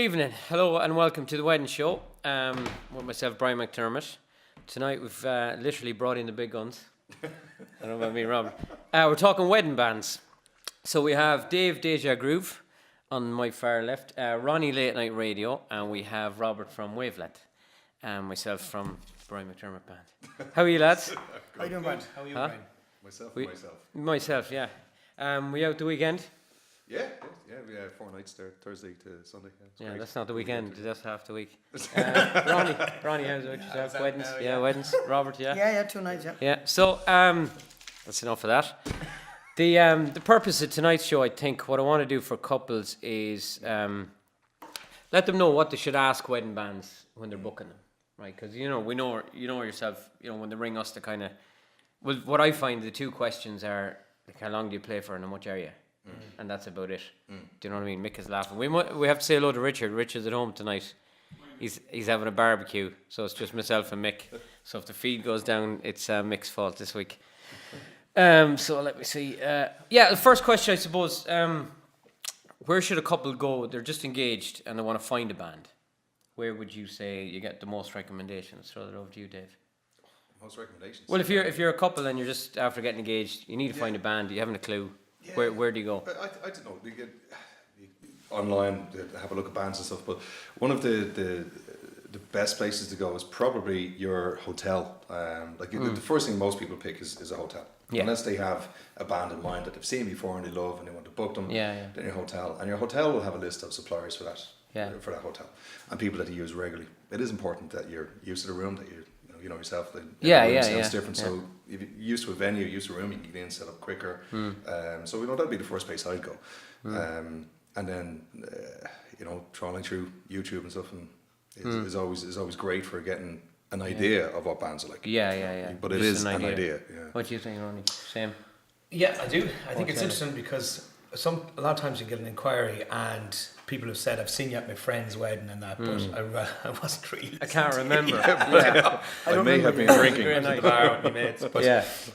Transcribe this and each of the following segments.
evening. Hello and welcome to the wedding show. With myself, Brian McDermott. Tonight we've literally brought in the big guns. I don't know about me, Robert. We're talking wedding bands. So we have Dave Deja Groove on my far left, Ronnie Late Night Radio, and we have Robert from Wavelength, and myself from Brian McDermott Band. How are you, lads? How you doing, Brian? How are you, Brian? Myself, yeah. We out the weekend? Yeah, we had 4 nights there, Thursday to Sunday. Yeah, that's not the weekend, that's half the week. Ronnie, how's it with yourself? Weddings? Weddings. Robert, yeah? Yeah, 2 nights, yeah. Yeah, so that's enough of that. The purpose of tonight's show, I think, what I want to do for couples is let them know what they should ask wedding bands when they're booking them, right? Because, we know yourself, when they ring us to kind of, well, what I find the two questions are, like, how long do you play for and how much are you? And that's about it. Do you know what I mean? Mick is laughing. We have to say hello to Richard. Richard's at home tonight. He's having a barbecue, so it's just myself and Mick. So if the feed goes down, it's Mick's fault this week. So let me see. The first question, I suppose, where should a couple go? They're just engaged and they want to find a band. Where would you say you get the most recommendations? Throw that over to you, Dave. Most recommendations? Well, if you're a couple and you're just after getting engaged, you need to find a band. You haven't a clue. Yeah. Where do you go? I don't know. You get online to have a look at bands and stuff, but one of the best places to go is probably your hotel. The first thing most people pick is a hotel. Yeah. Unless they have a band in mind that they've seen before and they love and they want to book them. Then your hotel, and your hotel will have a list of suppliers for that. For that hotel and people that you use regularly. It is important that you're used to the room, that you know yourself. It's different. Yeah. So if you're used to a venue, used to a room, you can get in, set up quicker. So that'd be the first place I'd go. And then trawling through YouTube and stuff, and is always great for getting an idea of what bands are like. But it is an idea. Yeah. What do you think, Ronnie? Same. Yeah, I do. I think it's interesting because a lot of times you get an inquiry and people have said, I've seen you at my friend's wedding and that, but I wasn't really. I can't remember. I may have been drinking at the bar with my mates. But,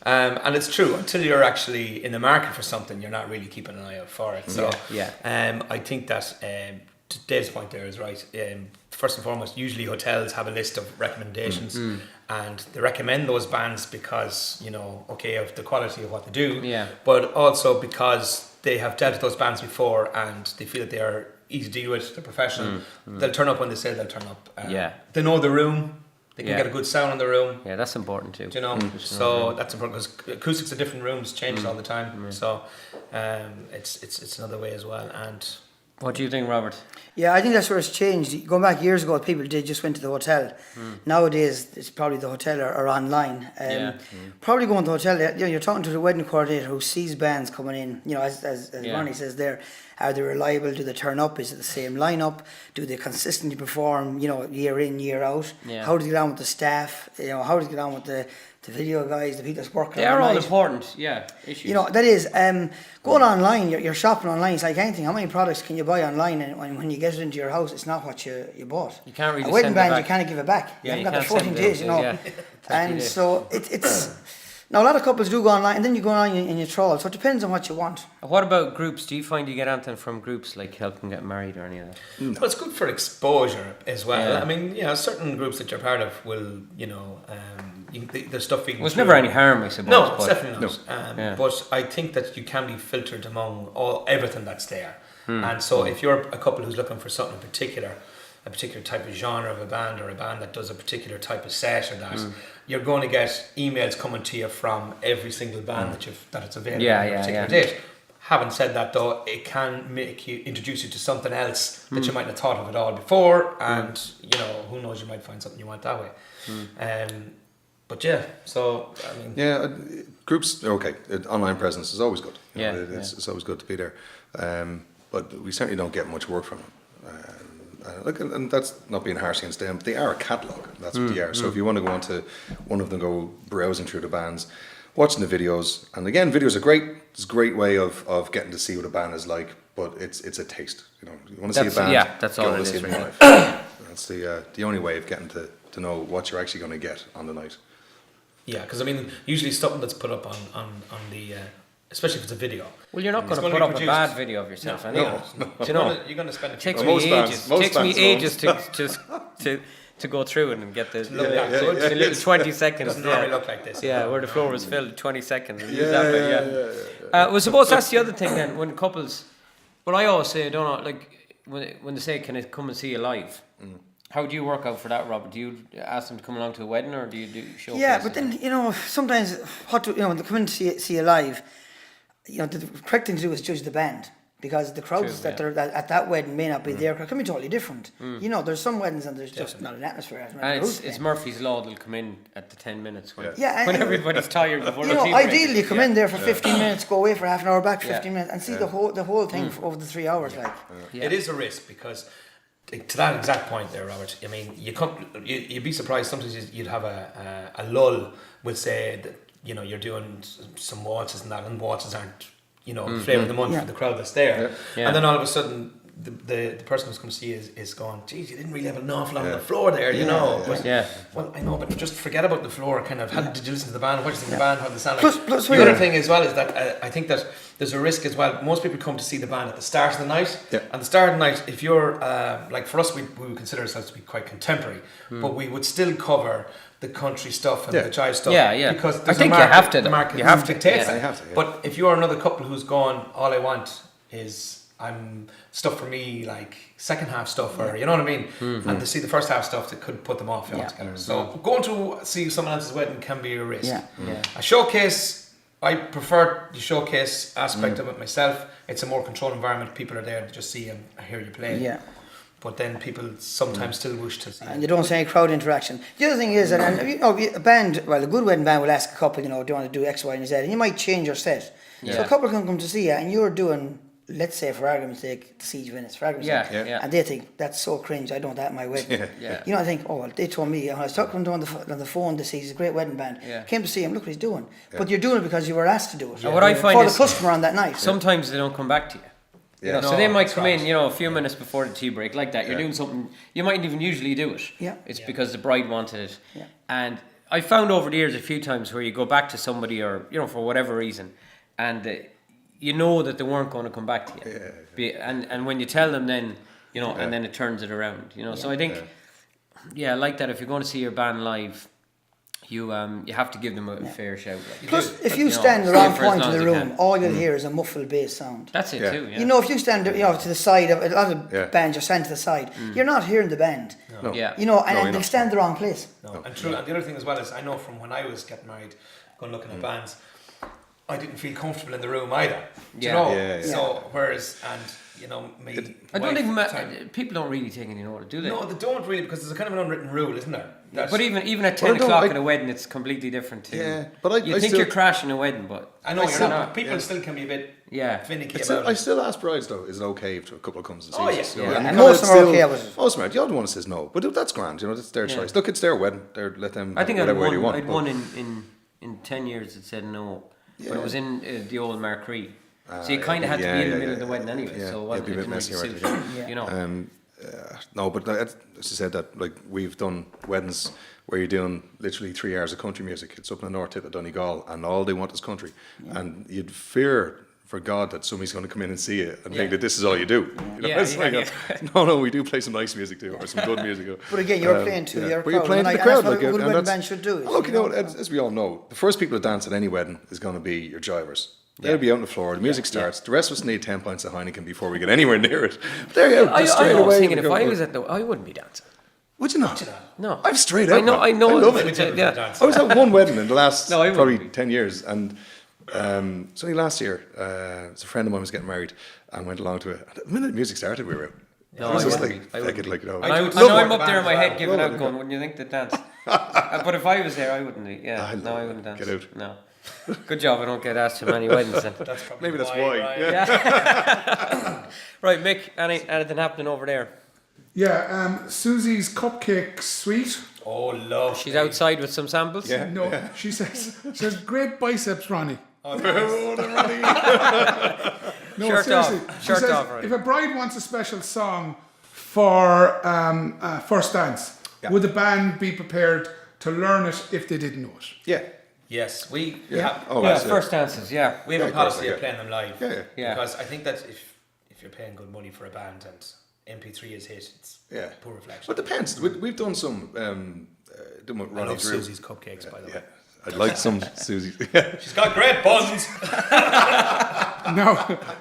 and it's true, until you're actually in the market for something, you're not really keeping an eye out for it. So I think that Dave's point there is right. First and foremost, usually hotels have a list of recommendations and they recommend those bands because, of the quality of what they do, but also because they have dealt with those bands before and they feel that they are easy to deal with, they're professional. They'll turn up when they say they'll turn up. They know the room. They can get a good sound in the room. Yeah, that's important too. So that's important because acoustics of different rooms changes all the time. So it's another way as well. And what do you think, Robert? Yeah, I think that's where it's changed. Going back years ago, people just went to the hotel. Nowadays, it's probably the hotel or online. Probably going to the hotel. You're talking to the wedding coordinator who sees bands coming in. As Ronnie says there, are they reliable? Do they turn up? Is it the same lineup? Do they consistently perform? Year in, year out. How do they get on with the staff? How do they get on with the video guys, the people that's working? They are all important, issues. That is going online. You're shopping online. It's like anything. How many products can you buy online, and when you get it into your house, it's not what you bought. You can't really. A wedding band, you can't give it back. Yeah, you haven't got the 14 days, And days. So it's. Now a lot of couples do go online, and then you go online and you troll. So it depends on what you want. What about groups? Do you find you get anything from groups like helping get married or any of that? Well, it's good for exposure as well. I mean, certain groups that you're part of will, there's stuff feeding. Well, it's never any harm, I suppose. No, it's definitely not. But I think that you can be filtered among everything that's there. And so if you're a couple who's looking for something in particular, a particular type of genre of a band or a band that does a particular type of set or that, you're going to get emails coming to you from every single band that it's available on a particular date. Having said that, though, it can make you introduce you to something else that you might not have thought of at all before, and who knows, you might find something you want that way. But groups are okay. Online presence is always good. It's always good to be there. But we certainly don't get much work from them. And that's not being harsh against them. They are a catalogue. That's what they are. So if you want to go onto one of them, go browsing through the bands, watching the videos, and again, videos are great. It's a great way of getting to see what a band is like. But it's a taste. You want to see a band. That's all it is. Really. That's the only way of getting to know what you're actually going to get on the night. Yeah, because I mean, usually something that's put up on the especially if it's a video. Well, you're not going to gonna put be up a produced. bad video of yourself, anyway. Do you know? You're going to spend a It few takes bucks. me Most ages. bands Takes me won't. ages to go through it and get the little 20 seconds. Doesn't normally look like this. Yeah, where the floor was filled 20 seconds. Well, suppose that's the other thing then, when couples, well, I always say, I don't know, like, when they say, can I come and see you live? How do you work out for that, Robert? Do you ask them to come along to a wedding, or do you do showcases? Yeah, but then, sometimes, when they come in to see you live, the correct thing to do is judge the band. Because the crowds that are at that wedding may not be there. It can be totally different. There's some weddings and there's just not an atmosphere. And it's Murphy's Law, they'll come in at the 10 minutes when and everybody's tired before the tea break. ideally you come in there for 15 minutes, go away for half an hour, back 15 minutes, and see the whole thing for over the 3 hours. It is a risk because, to that exact point there, Robert, I mean, you'd be surprised sometimes you'd have a lull with, say, that, you're doing some waltzes and that, and waltzes aren't, flavour of the month for the crowd that's there. And then all of a sudden, the person who's come to see you is going, geez, you didn't really have an awful lot on the floor there, Well, I know, but just forget about the floor, kind of. How did you listen to the band? What did you think of the band? How did it sound like? Plus, the other thing as well is that I think that there's a risk as well. Most people come to see the band at the start of the night. And the start of the night, if you're, like for us, we would consider ourselves to be quite contemporary, but we would still cover the country stuff and the jive stuff. Because I think you have to. The market you have to dictates that. You have to, But if you're another couple who's gone, all I want is stuff for me, like second half stuff, or you know what I mean, and to see the first half stuff that could put them off altogether. So going to see someone else's wedding can be a risk. A showcase, I prefer the showcase aspect of it myself. It's a more controlled environment. People are there to just see and hear you play. But then people sometimes still wish to see. And you don't see any crowd interaction. The other thing is, a band, a good wedding band will ask a couple, do you want to do X, Y, and Z, and you might change your set. So a couple can come to see you, and you're doing, let's say, for argument's sake, the Siege of Ennis, for argument's sake, and they think, that's so cringe, I don't want that at my wedding. I think, well, they told me, when I was talking to him on the phone, they say he's a great wedding band, came to see him, look what he's doing. But you're doing it because you were asked to do it. And what I find for is the customer on that night. Sometimes they don't come back to you. So they might come in, a few minutes before the tea break, like that. You're doing something you mightn't even usually do it. It's because the bride wanted it. And I found over the years a few times where you go back to somebody, or for whatever reason, and you know that they weren't going to come back to you. And when you tell them, then and then it turns it around. So I think, like that. If you're going to see your band live, you have to give them a fair shout. Plus, if you stand in the wrong point of the room, all you'll hear is a muffled bass sound. That's it too. If you stand, to the side of a lot of bands, you're standing to the side. You're not hearing the band. No. And they stand in the wrong place. And true. And the other thing as well is, I know from when I was getting married, going looking at bands, I didn't feel comfortable in the room either. So whereas I don't think people don't really take any notice, do they? No, they don't really, because there's a kind of an unwritten rule, isn't there? But even at 10 o'clock at a wedding, it's completely different too. But you think you're crashing a wedding, but I know you're not. People still can be a bit finicky about it. I still ask brides though, is it okay if a couple comes and sees us? And most of them are okay with it. Most of them, the odd one says no, but that's grand. That's their choice. Look, it's their wedding. Let them. I think whatever way they want. I'd won in 10 years that said no, but it was in the old Marquee. So you kind of had to be in the middle of the wedding anyway. So it didn't really suit, no, but as I said, that like we've done weddings where you're doing literally 3 hours of country music. It's up in the north tip of Donegal, and all they want is country. And you'd fear for God that somebody's going to come in and see you and think that this is all you do. No, we do play some nice music too, or some good music. But again, you're playing to your crowd. But you're playing to the crowd. That's what a good wedding band should do. Look, as we all know, the first people to dance at any wedding is going to be your jivers. They'll be out on the floor, the music starts, the rest of us need 10 pints of Heineken before we get anywhere near it. But there you go, I was thinking if I was at I wouldn't be dancing. Would you not? No. I'm straight out. I know. I love it. I was at one wedding in the last probably 10 years, and it's only last year, a friend of mine was getting married and went along to it. And the minute the music started, we were out. No, I wouldn't be. I'm up there in my head giving out going, wouldn't you think that dance? But if I was there, I wouldn't be. I wouldn't dance. Get out. No. Good job I don't get asked to many weddings then. Maybe that's why. Right, Mick, anything happening over there? Yeah, Susie's cupcake suite. Oh, love. She's outside with some samples? She says, great biceps, Ronnie. Oh, Ronnie. No, Shirt seriously. off. She says, Right. if a bride wants a special song for first dance, would the band be prepared to learn it if they didn't know it? Yeah. Yes, we Yeah. have. Oh, Yeah, that's it. first dances, yeah. We have Yeah, a policy yeah. of playing them live. Yeah. Because I think that if you're paying good money for a band and MP3 is hit, it's Yeah. poor reflection. But it depends. We've done some. Done with I Ronnie love Drew. Susie's cupcakes, by the Yeah. way. I'd like some Susie. She's got great buns. No,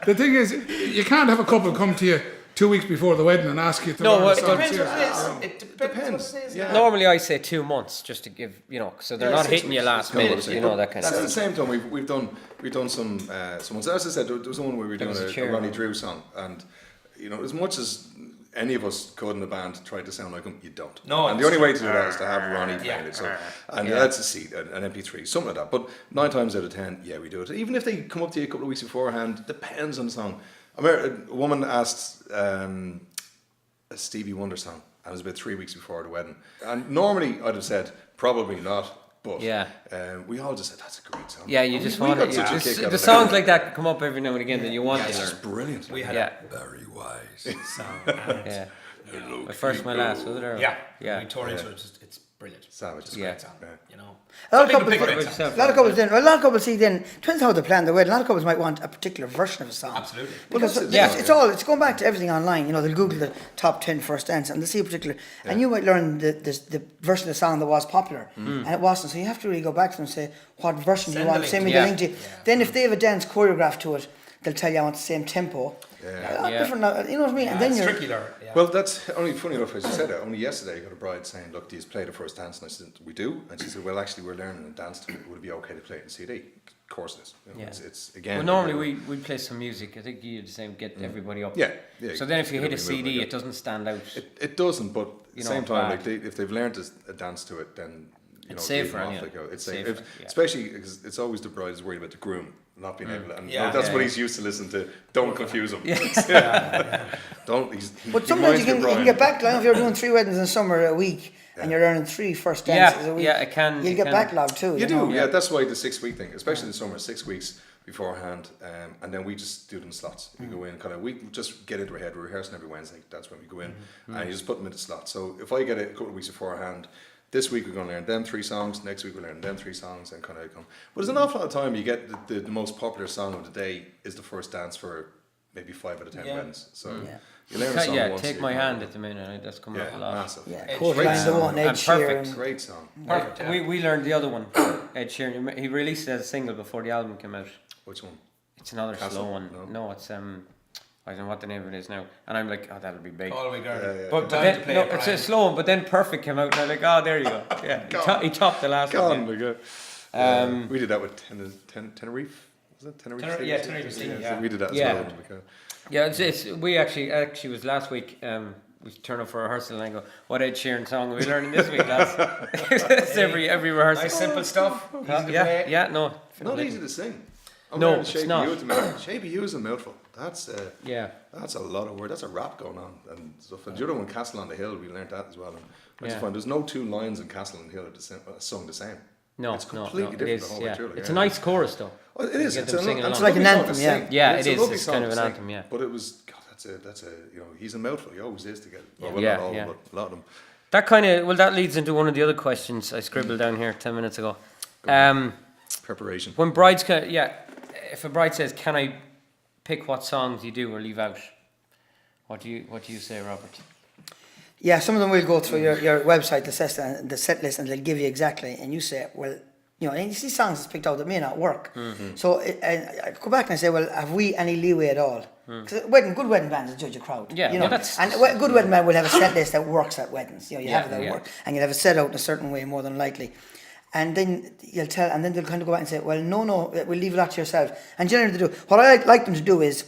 the thing is, you can't have a couple come to you 2 weeks before the wedding and ask you to No, learn well, the it song. Depends what seriously. it is. It depends what it is. Yeah. Normally I say 2 months just to give, so they're Yeah, not 6 hitting you weeks. last It's kind of minute, the same. that kind of That's thing. at the same time we've done some ones. As I said, there was one where we were doing was a a chair. Ronnie Drew song, and as much as any of us could in the band try to sound like him, you don't. No, and the it's only way true. to do that is to have Ronnie playing it. So, and that's a seat, an MP3, something like that. But 9 times out of 10, yeah, we do it. Even if they come up to you a couple of weeks beforehand, depends on the song. I remember a woman asked a Stevie Wonder song, and it was about 3 weeks before the wedding. And normally I'd have said probably not. But we all just said that's a great song. Yeah, you And just we want got it. such a kick out The of songs it. like that come up every now and again that you want Yeah, to it's learn. just brilliant. We had Yeah. a very wise song. Yeah. My first, my last, was it? Or? Yeah, Yeah. we tore into it. It's brilliant. Savage. It's a Yeah. great song. Yeah. A lot of Some couples, people pick great songs. a lot of couples then. Well, a lot of couples see then depends how they plan their wedding. A lot of couples might want a particular version of a song. Absolutely. Because Well, it's going back to everything online. They'll Google the top 10 first dance and they see a particular, and you might learn the version of the song that was popular, and it wasn't. So you have to really go back to them and say, what version do you Send want? the Send me link. the link to you. Then if they have a dance choreographed to it, they'll tell you I want the same tempo. A lot different. You know what I mean? And then It's you're tricky, Laura. Yeah. Well, that's only funny enough as you said it. Only yesterday I got a bride saying, "Look, do you play the first dance?" And I said, "We do." And she said, "Well, actually, we're learning a dance to it. Would it be okay to play it in CD?" Of course it is. Yeah. It's again. Well, normally we play some music. I think you do the same, get everybody up. Yeah. So then if you hit a Everybody CD, move, it doesn't stand out. It doesn't, but at the same time, bad. if they've learned a dance to it, then It's leave safer, them off, anyway. it's Safer, safe. yeah. Especially because it's always the bride is worried about the groom not being able to, and Yeah. that's Yeah, what yeah. he's used to listen to. Don't confuse him. Don't. But he sometimes reminds me you of can Brian. get backlog if you're doing 3 weddings in the summer a week and you're learning 3 first dances a week. yeah, it can. You'll it get can. backlog too. You know? do, yeah. That's why the 6 week thing, especially in the summer, 6 weeks beforehand, and then we just do them in slots. We go in we just get into our head. We're rehearsing every Wednesday. That's when we go in, and you just put them into slots. So if I get it a couple of weeks beforehand, this week we're going to learn them 3 songs. Next week we're learning them 3 songs, and kind of come. But there's an awful lot of time. You get the most popular song of the day is the first dance for maybe 5 out of 10 weddings. So you learn a song once. Take you my kind hand of- at the minute. That's coming up a Yeah, lot. massive. Yeah, Ed Coastline Sheeran. the one, Ed And perfect. Sheeran. Great song. Perfect. Yeah. We learned the other one, Ed Sheeran. He released it as a single before the album came out. Which one? It's another Castle? slow one. No. No, it's I don't know what the name of it is now. And I'm like, oh, that'll be big. All the way down. But Time then, to play no, it, it's a Brian. slow one. But then Perfect came out, and I'm like, oh, there you go. Yeah, he topped the last Gone, one. my God. We did that with Tenerife. Was it Tenerife? Tenerife, yeah, Tenerife City, yeah. So we did that as Yeah. well. when we could. Yeah, we actually was last week. We turned up for rehearsal and I go, "What Ed Sheeran song are we learning this week, lads?" It's every rehearsal. Nice simple stuff. Easy to play. Yeah, no. Not easy to sing. I'm No, learning it's Shape not. You at the minute. Shape You is a mouthful. That's Yeah. that's a lot of work. That's a rap going on and stuff. And the other one, Castle on the Hill, we learned that as well. And I just Yeah. find there's no 2 lines in Castle on the Hill that sung the same. No, It's no, completely no, different it the is, whole way yeah. through, like, It's yeah. a nice chorus though. Well, it is. get It's, them a, singing it's along. a It's like lovely an song to anthem, yeah. sing. Yeah, It's it a is. lovely It's song kind to of an sing. anthem, yeah. But it was, God, that's a he's a mouthful. He always is to get. Well, Yeah, not all, yeah. but a lot of them. That leads into one of the other questions I scribbled down here 10 minutes ago. Preparation. When brides if a bride says, "Can I pick what songs you do or leave out?" What do you say, Robert? Yeah, some of them will go through your website, the set list, and they'll give you exactly. And you say, well, and you see songs that's picked out that may not work. So I go back and I say, well, have we any leeway at all? Because good wedding bands will judge a crowd. Yeah, well, that's- and a good wedding band will have a set list that works at weddings. You Yeah, have it that yeah. work, and you'll have it set out in a certain way more than likely. And then you'll tell, and then they'll kind of go back and say, well, no, we'll leave that to yourself. And generally they do. What I like them to do is,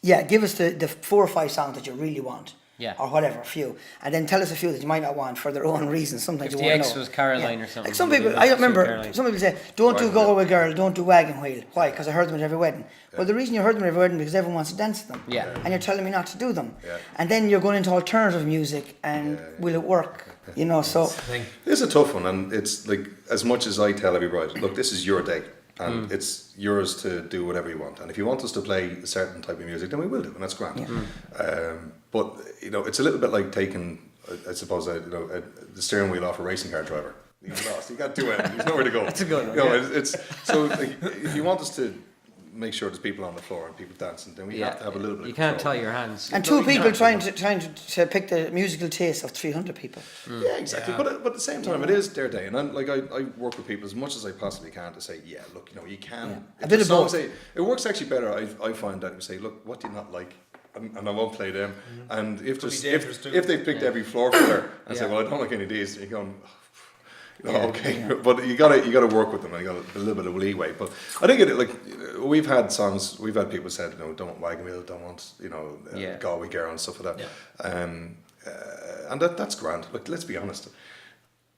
give us the 4 or 5 songs that you really want. Yeah. Or whatever, a few. And then tell us a few that you might not want for their own reasons. Sometimes If you the won't ex know. was Caroline or something, Like some you people, do I Sue remember, Caroline. some people say, don't do Wagon Galway Girl, don't do Wagon Wheel. Why? Because I heard them at every wedding. Well, the reason you heard them at every wedding is because everyone wants to dance to them. Yeah. And you're telling me not to do them. Yeah. And then you're going into alternative music and will it work? So... It's a tough one, and it's like as much as I tell every bride, look, this is your day, and it's yours to do whatever you want. And if you want us to play a certain type of music, then we will do, and that's grand. But it's a little bit like taking, I suppose, the steering wheel off a racing car driver. He's lost. He can't do anything. There's nowhere to go. That's a good one, You know, yeah. it's so like, if you want us to make sure there's people on the floor and people dancing, then we have to have a little bit. You of can't control. tie your hands. And No, two you people can't. trying to pick the musical taste of 300 people. Yeah, exactly. Yeah. But at the same time, it is their day, and I work with people as much as I possibly can to say, yeah, look, you can. Yeah. If A bit there's of songs both. it works actually better. I find that we say, look, what do you not like? And I won't play them. And if Could be there's dangerous too. if they've picked every floor filler and say, Yeah. well, I don't like any of these, you're going. Okay, but you gotta work with them. And you got a little bit of leeway. But I think we've had songs. We've had people said, don't want Wagon Wheel, don't want Galway Girl and stuff like that. Yeah. And that's grand. Look, let's be honest.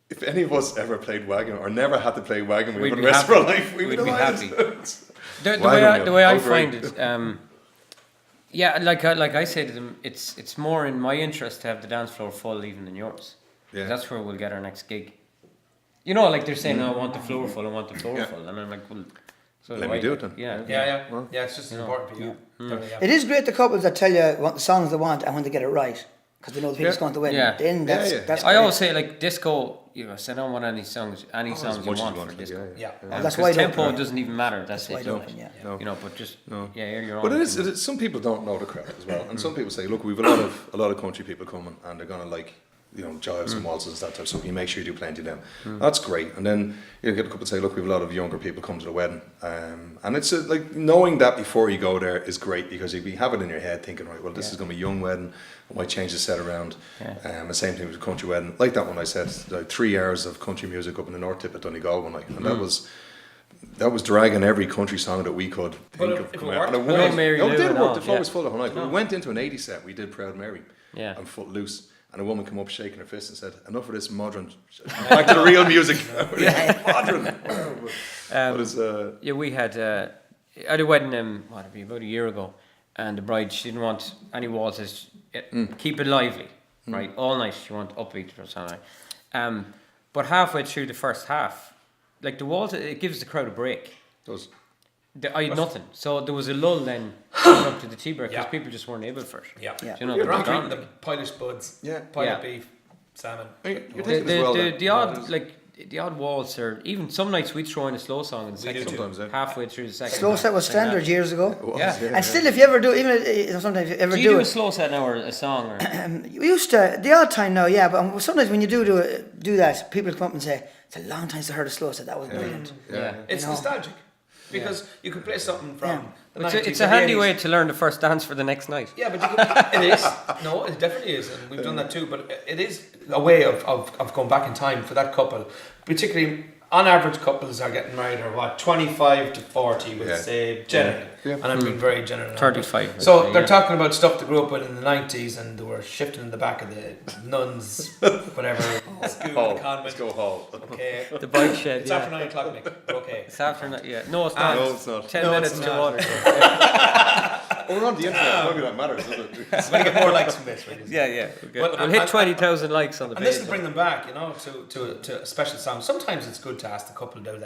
If any of us ever played Wagon or never had to play Wagon Wheel We'd for the be rest of our happy. life, we would We'd be have happy. it. The way I How find great. it, yeah, like I say to them, it's more in my interest to have the dance floor full even than yours. Yeah. That's where we'll get our next gig. You know, like they're saying, I want the floor full, I want the floor Yeah. full. And I'm like, well, so Let do me I. do it then. Yeah. Yeah, it's just important for you. Totally, yeah. It is great the couples that tell you what the songs they want and when they get it right. Because they know the people's going to win. Yeah. Then that's I great. always say, like, disco, say, I don't want any songs As you much as want you for disco. Yeah. That's 'Cause wide tempo open. doesn't even matter. That's Wide it. open, yeah. No. But just, No. you're But on. it is. Some people don't know the crowd as well, and some people say, "Look, we've a lot of country people coming, and they're gonna like, jives and waltzes and that type of stuff. You make sure you do plenty of them. That's great." And then you get a couple say, "Look, we've a lot of younger people come to the wedding," and it's like knowing that before you go there is great because you have it in your head, thinking, right, well, this is gonna be a young wedding. I might change the set around. The same thing with a country wedding, like that one I said, like 3 hours of country music up in the North Tip at Donegal one night, and that was dragging every country song that we could But think if of it coming out. worked, And Proud Mary it Lou did and work. all, The floor yeah. was full the whole night. No. We went into an 80s set. We did Proud Mary Yeah. and Footloose. And a woman came up shaking her fist and said, "Enough of this modern. Back to the real music." Modern. But it's, We had at a wedding about a year ago, and the bride, she didn't want any waltzes. Keep it lively, right? All night she wanted upbeat or something. But halfway through the first half, like the waltz, it gives the crowd a break. those, I had nothing, so there was a lull then up to the tea break because Yeah. people just weren't able for it. Yeah. Yeah. Do you know, You're they were not gone. eating the Polish buds, Yeah. pilot Yeah. beef, salmon. you're The, thinking as well that- the odd the odd waltz, or even some nights we'd throw in a slow song in the We second do too. Sometimes, yeah. halfway through the second. Slow set was second half. standard years ago. It was, Yeah. And still, if you ever do, even sometimes if you ever Do you do do a it, slow set now or a song or? we used to, the odd time now, yeah, but sometimes when you do that, people come up and say, it's a long time since I heard a slow set, that was brilliant. Yeah. It's You know. nostalgic because you can play something from Yeah. the It's 90s a, it's a or the handy 80s. way to learn the first dance for the next night. Yeah, but you can, it is. No, it definitely is, and we've done that too. But it is a way of going back in time for that couple. Particularly, on average, couples are getting married or what 25 to 40, would Yeah. say generally, Yeah. and I'm being very general. now. 35. I'd So say, they're yeah. talking about stuff they grew up with in the 90s, and they were shifting in the back of the nuns, whatever school, Hall. the convent. Let's go Hall. Okay, The bike shed. it's Yeah. after 9 o'clock, Nick. We're okay. It's after night. Yeah. No, it's not. No, it's not. 10 No, minutes it's to not. water. Oh, we're on the internet. Maybe that matters, does it? We're gonna get more likes from this. Really. Yeah. Well, We'll hit 20,000 likes on the And page. this will bring them back, to a special song. Sometimes it's good to ask the couple, do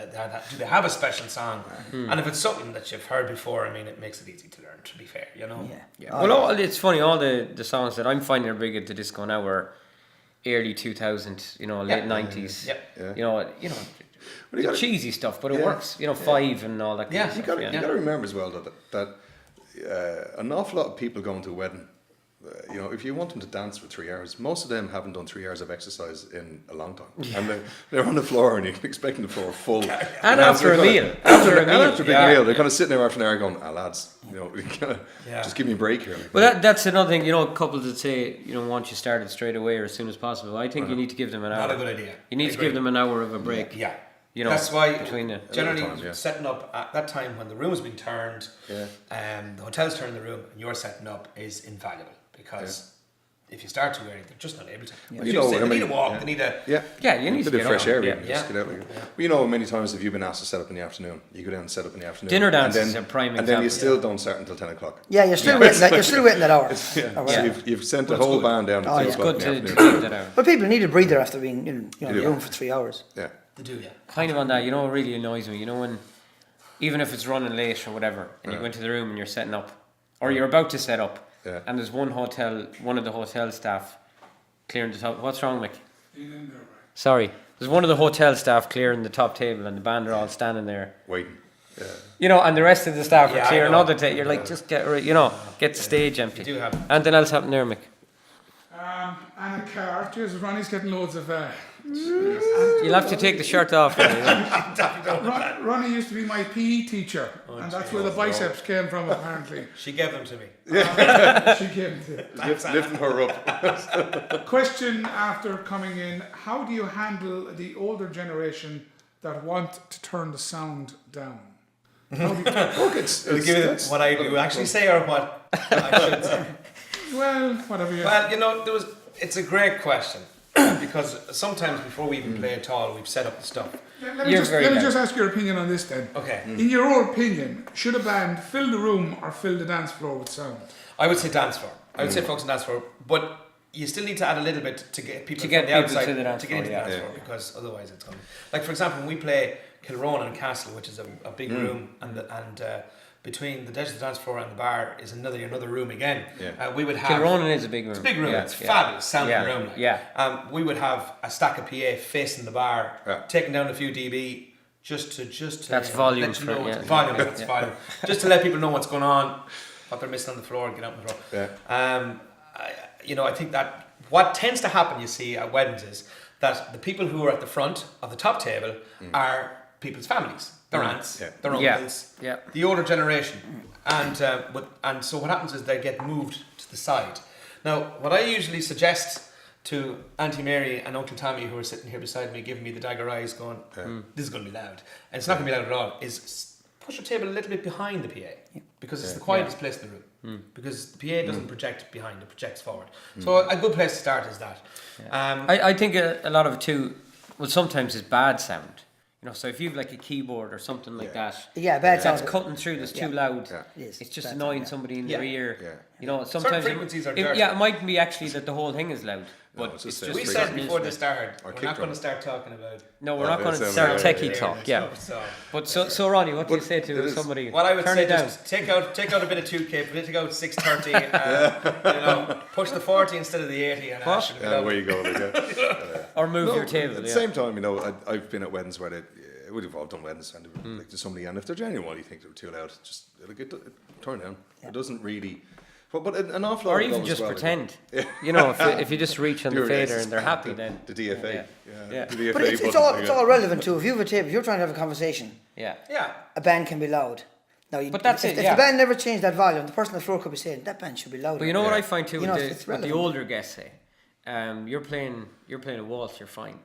they have a special song? And if it's something that you've heard before, I mean, it makes it easy to learn, to be fair, Yeah. Yeah. Well, it's funny. All the songs that I'm finding are big at the disco now were early 2000s. Late 90s. Yeah. Yeah. You know, But you gotta- cheesy stuff, but it Yeah. works. Five and all that. Kind Yeah. of You stuff. got to remember as well that an awful lot of people going to a wedding. If you want them to dance for 3 hours, most of them haven't done 3 hours of exercise in a long time, and they're on the floor and you're expecting the floor full. And after a meal. After a big Yeah. meal, they're kind of sitting there after an hour going, lads, Yeah. just give me a break here. Well, that's another thing. Couples that say, want you started straight away or as soon as possible. I think you need to give them an hour. Not a good idea. You need I to agree. give them an hour of a break. Yeah. That's why between the generally times, yeah. setting up at that time when the room's been turned, the hotel's turning the room and you're setting up is invaluable because if you start too early, they're just not able to. Like You you know, say, I they need mean, a walk, yeah. they need a... Yeah, you need a to bit get of fresh on. air, Yeah. even, just get out. Many times if you've been asked to set up in the afternoon, you go down and set up in the afternoon. Dinner and dances then- are prime And then you example, still don't start until 10 o'clock. Yeah, you're still waiting. You're still waiting that hour. Or So whatever. you've sent the Well, it's whole good. band down to Oh, 10 yeah. It's o'clock good in to the keep afternoon. that out. But people need a breather after being in the do. room for 3 hours. Yeah. They do, yeah. Kind of on that, what really annoys me, when, even if it's running late or whatever, and you go into the room and you're setting up, or you're about to set up, Yeah. and there's one of the hotel staff clearing the top. What's wrong, Mick? Sorry. There's one of the hotel staff clearing the top table, and the band are all standing there. Waiting. Yeah. You know, and the rest of the staff Yeah, are I clearing know. other table. You're like, just get the stage empty. You do have. Anything else happened there, Mick? And a car. Jesus, Ronnie's getting loads of. You'll have to take the shirt off. Ronnie used to be my PE teacher, and that's where the biceps came from, apparently. She gave them to me. She came to. Lifting her up. Question after coming in: how do you handle the older generation that want to turn the sound down? Look, it's What I do actually say or what I should say. Well, whatever you. Well, it's a great question because sometimes before we even play at all, we've set up the stuff. Let me just ask your opinion on this then. Okay. In your own opinion, should a band fill the room or fill the dance floor with sound? I would say dance floor. I would say focus on dance floor, but you still need to add a little bit to get people To get from the people outside to the dance to get into the floor, dance yeah. floor because otherwise it's going. Like for example, when we play Kilronan and Castle, which is a big room, and between the Deja dance floor and the bar is another room again. Yeah. We would have. Kilronan is a big room. It's a big room. Yeah, It's fabulous sounding room. Yeah. We would have a stack of PA facing the bar, Yeah. taking down a few dB, just to That's volume let you for know it, what's- yeah. volume. That's volume. Just to let people know what's going on, what they're missing on the floor, and get out on the floor. Yeah. I think that what tends to happen, you see, at weddings is that the people who are at the front of the top table are people's families, their aunts, Yeah. their Yeah. uncles, Yeah. the older generation, and so what happens is they get moved to the side. Now, what I usually suggest to Auntie Mary and Uncle Tommy, who are sitting here beside me, giving me the dagger eyes, going, "This is going to be loud," and it's not going to be loud at all. Is push your table a little bit behind the PA because it's the quietest place in the room. Because the PA doesn't project behind; it projects forward. So a good place to start is that. I think a lot of it too, well, sometimes it's bad sound. So if you've like a keyboard or something like that, Yeah, bad sound. that's cutting through, that's too loud. Yeah. It is. It's just Bad annoying sound, somebody in Yeah. their ear. Yeah. Sometimes frequencies are dirty. it might be actually that the whole thing is loud, No, but it's it's just just We It's said frequency. before this started, Or we're kick not drum. going to start talking about. No, we're not Yeah, going to it's start over. techie air talk. and Yeah, stuff, but so Ronnie, what do you say it to is- somebody? What I would turn say, it down, just take out a bit of 2K, take out 630, push the 40 instead of the 80, and What? actually Yeah, where you go. or move your At table. the same time, I've been at weddings where we've all done weddings, and like there's somebody, and if they're genuine, you think they're too loud, just turn down. It doesn't really. But an awful lot Or of even those just as well, pretend. Yeah. if you just reach on the Pure fader racist. and they're happy, then The DFA. Yeah. Yeah. The DFA But it's button, all relevant too. If you have a table, if you're trying to have a conversation, yeah. a band can be loud. Now, But that's if it, the yeah. band never changed that volume, the person on the floor could be saying that band should be louder. But you know what Yeah. I find too You know, with it's the relevant. older guests say, you're playing a waltz, you're fine.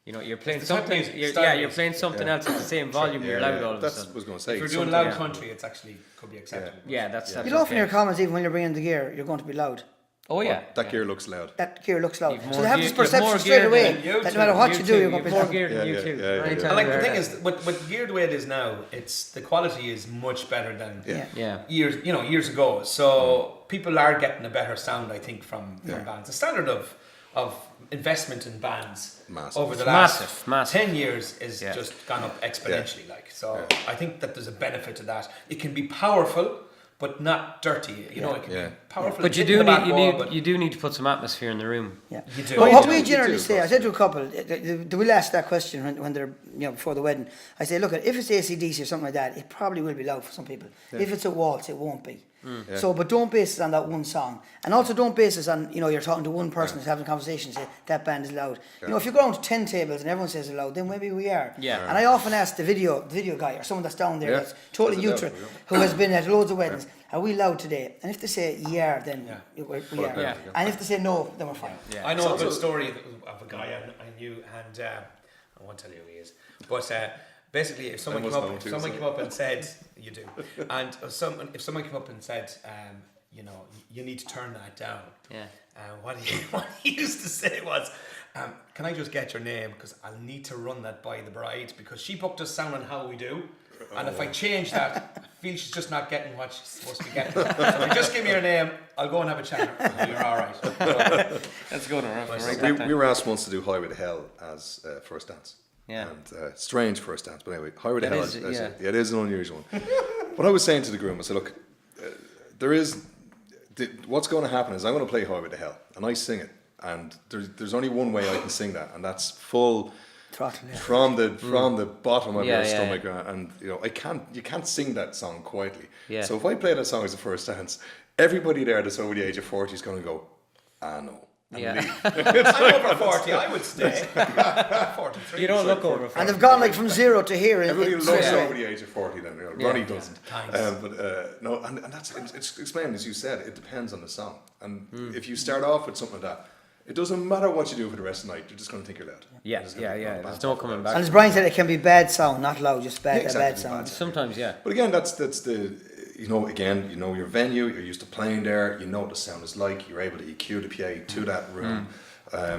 You're playing It's the type of something. music, You're, style yeah, of you're music. playing something else at the same volume. You're loud all of a That's sudden. what I was going to say. if you're doing Sometimes- loud country, it's actually could be acceptable. Yeah, that's You'd often okay. hear comments even when you're bringing the gear, you're going to be loud. Oh yeah. That gear looks loud. That gear looks loud. You've So more they have gear- this you've more perception straight gear away than you that two. no matter what you do, too, you're going to you've be more loud. gear than Yeah, you two. yeah, yeah, Anytime yeah. And like the you're- thing is, with geared the way it is now, it's the quality is much better than Yeah. years ago. So people are getting a better sound, I think, from bands. The standard of investment in bands Massive. over the last Massive. 10 years is Yeah. just gone up exponentially. I think that there's a benefit to that. It can be powerful, but not dirty. It can Yeah. be powerful. But you hit the do back need wall, but you do need to put some atmosphere in the room. Yeah. You do. But You what do. we You generally do, say, I of said to a couple, they will ask that question when they're before the wedding. I say, look, if it's AC/DC or something like that, it probably will be loud for some people. If it's a waltz, it won't be. So, but don't base it on that one song, and also don't base it on you're talking to one person who's having a conversation. Say that band is loud. If you go around to 10 tables and everyone says it's loud, then maybe we are. Yeah. And I often ask the video guy or someone that's down there Yeah. that's totally Is it loud? neutral, who has been at loads of weddings. Are we loud today? And if they say yeah, then we are. Yeah. And if they say no, then we're fine. Yeah. I know a good story of a guy I knew, and I won't tell you who he is, but basically, if someone I came must know up, too, someone so. came up and said, "You do," and if someone came up and said, you need to turn that down. Yeah. What he used to say was, "Can I just get your name? Because I'll need to run that by the bride because she booked us sounding how we do, and if I change that, I feel she's just not getting what she's supposed to be getting. So if you just give me your name, I'll go and have a chat. You're all right." So, That's good. We were asked once to do Highway to Hell as first dance. Yeah. And strange first dance, but anyway, Highway to That Hell. is, It is an unusual one. What I was saying to the groom, I said, look, what's going to happen is I'm going to play Highway to Hell, and I sing it, and there's only one way I can sing that, and that's full Throttle, yeah. from the bottom of Yeah, your yeah, stomach, and you know you can't sing that song quietly. Yeah. So if I play that song as a first dance, everybody there that's over the age of 40 is going to go, no. And Yeah. leave. I'm over 40, I would stay. 43. You don't look over. And they've gone like from 0 to here. Everybody in loves straight over away. the age of 40 then, you know, Ronnie doesn't. Thanks. But no, and that's it's explained, as you said, it depends on the song. And if you start off with something like that, it doesn't matter what you do for the rest of the night, you're just going to think you're loud. Yeah, You're just gonna yeah. go There's bad no stuff coming like back. And as Brian said, it can be bad sound, not loud, just bad, Yeah, exactly, bad sound. Sometimes, yeah. But again, that's the, you know, again, you know your venue, you're used to playing there, you know what the sound is like, you're able to EQ the PA to that room.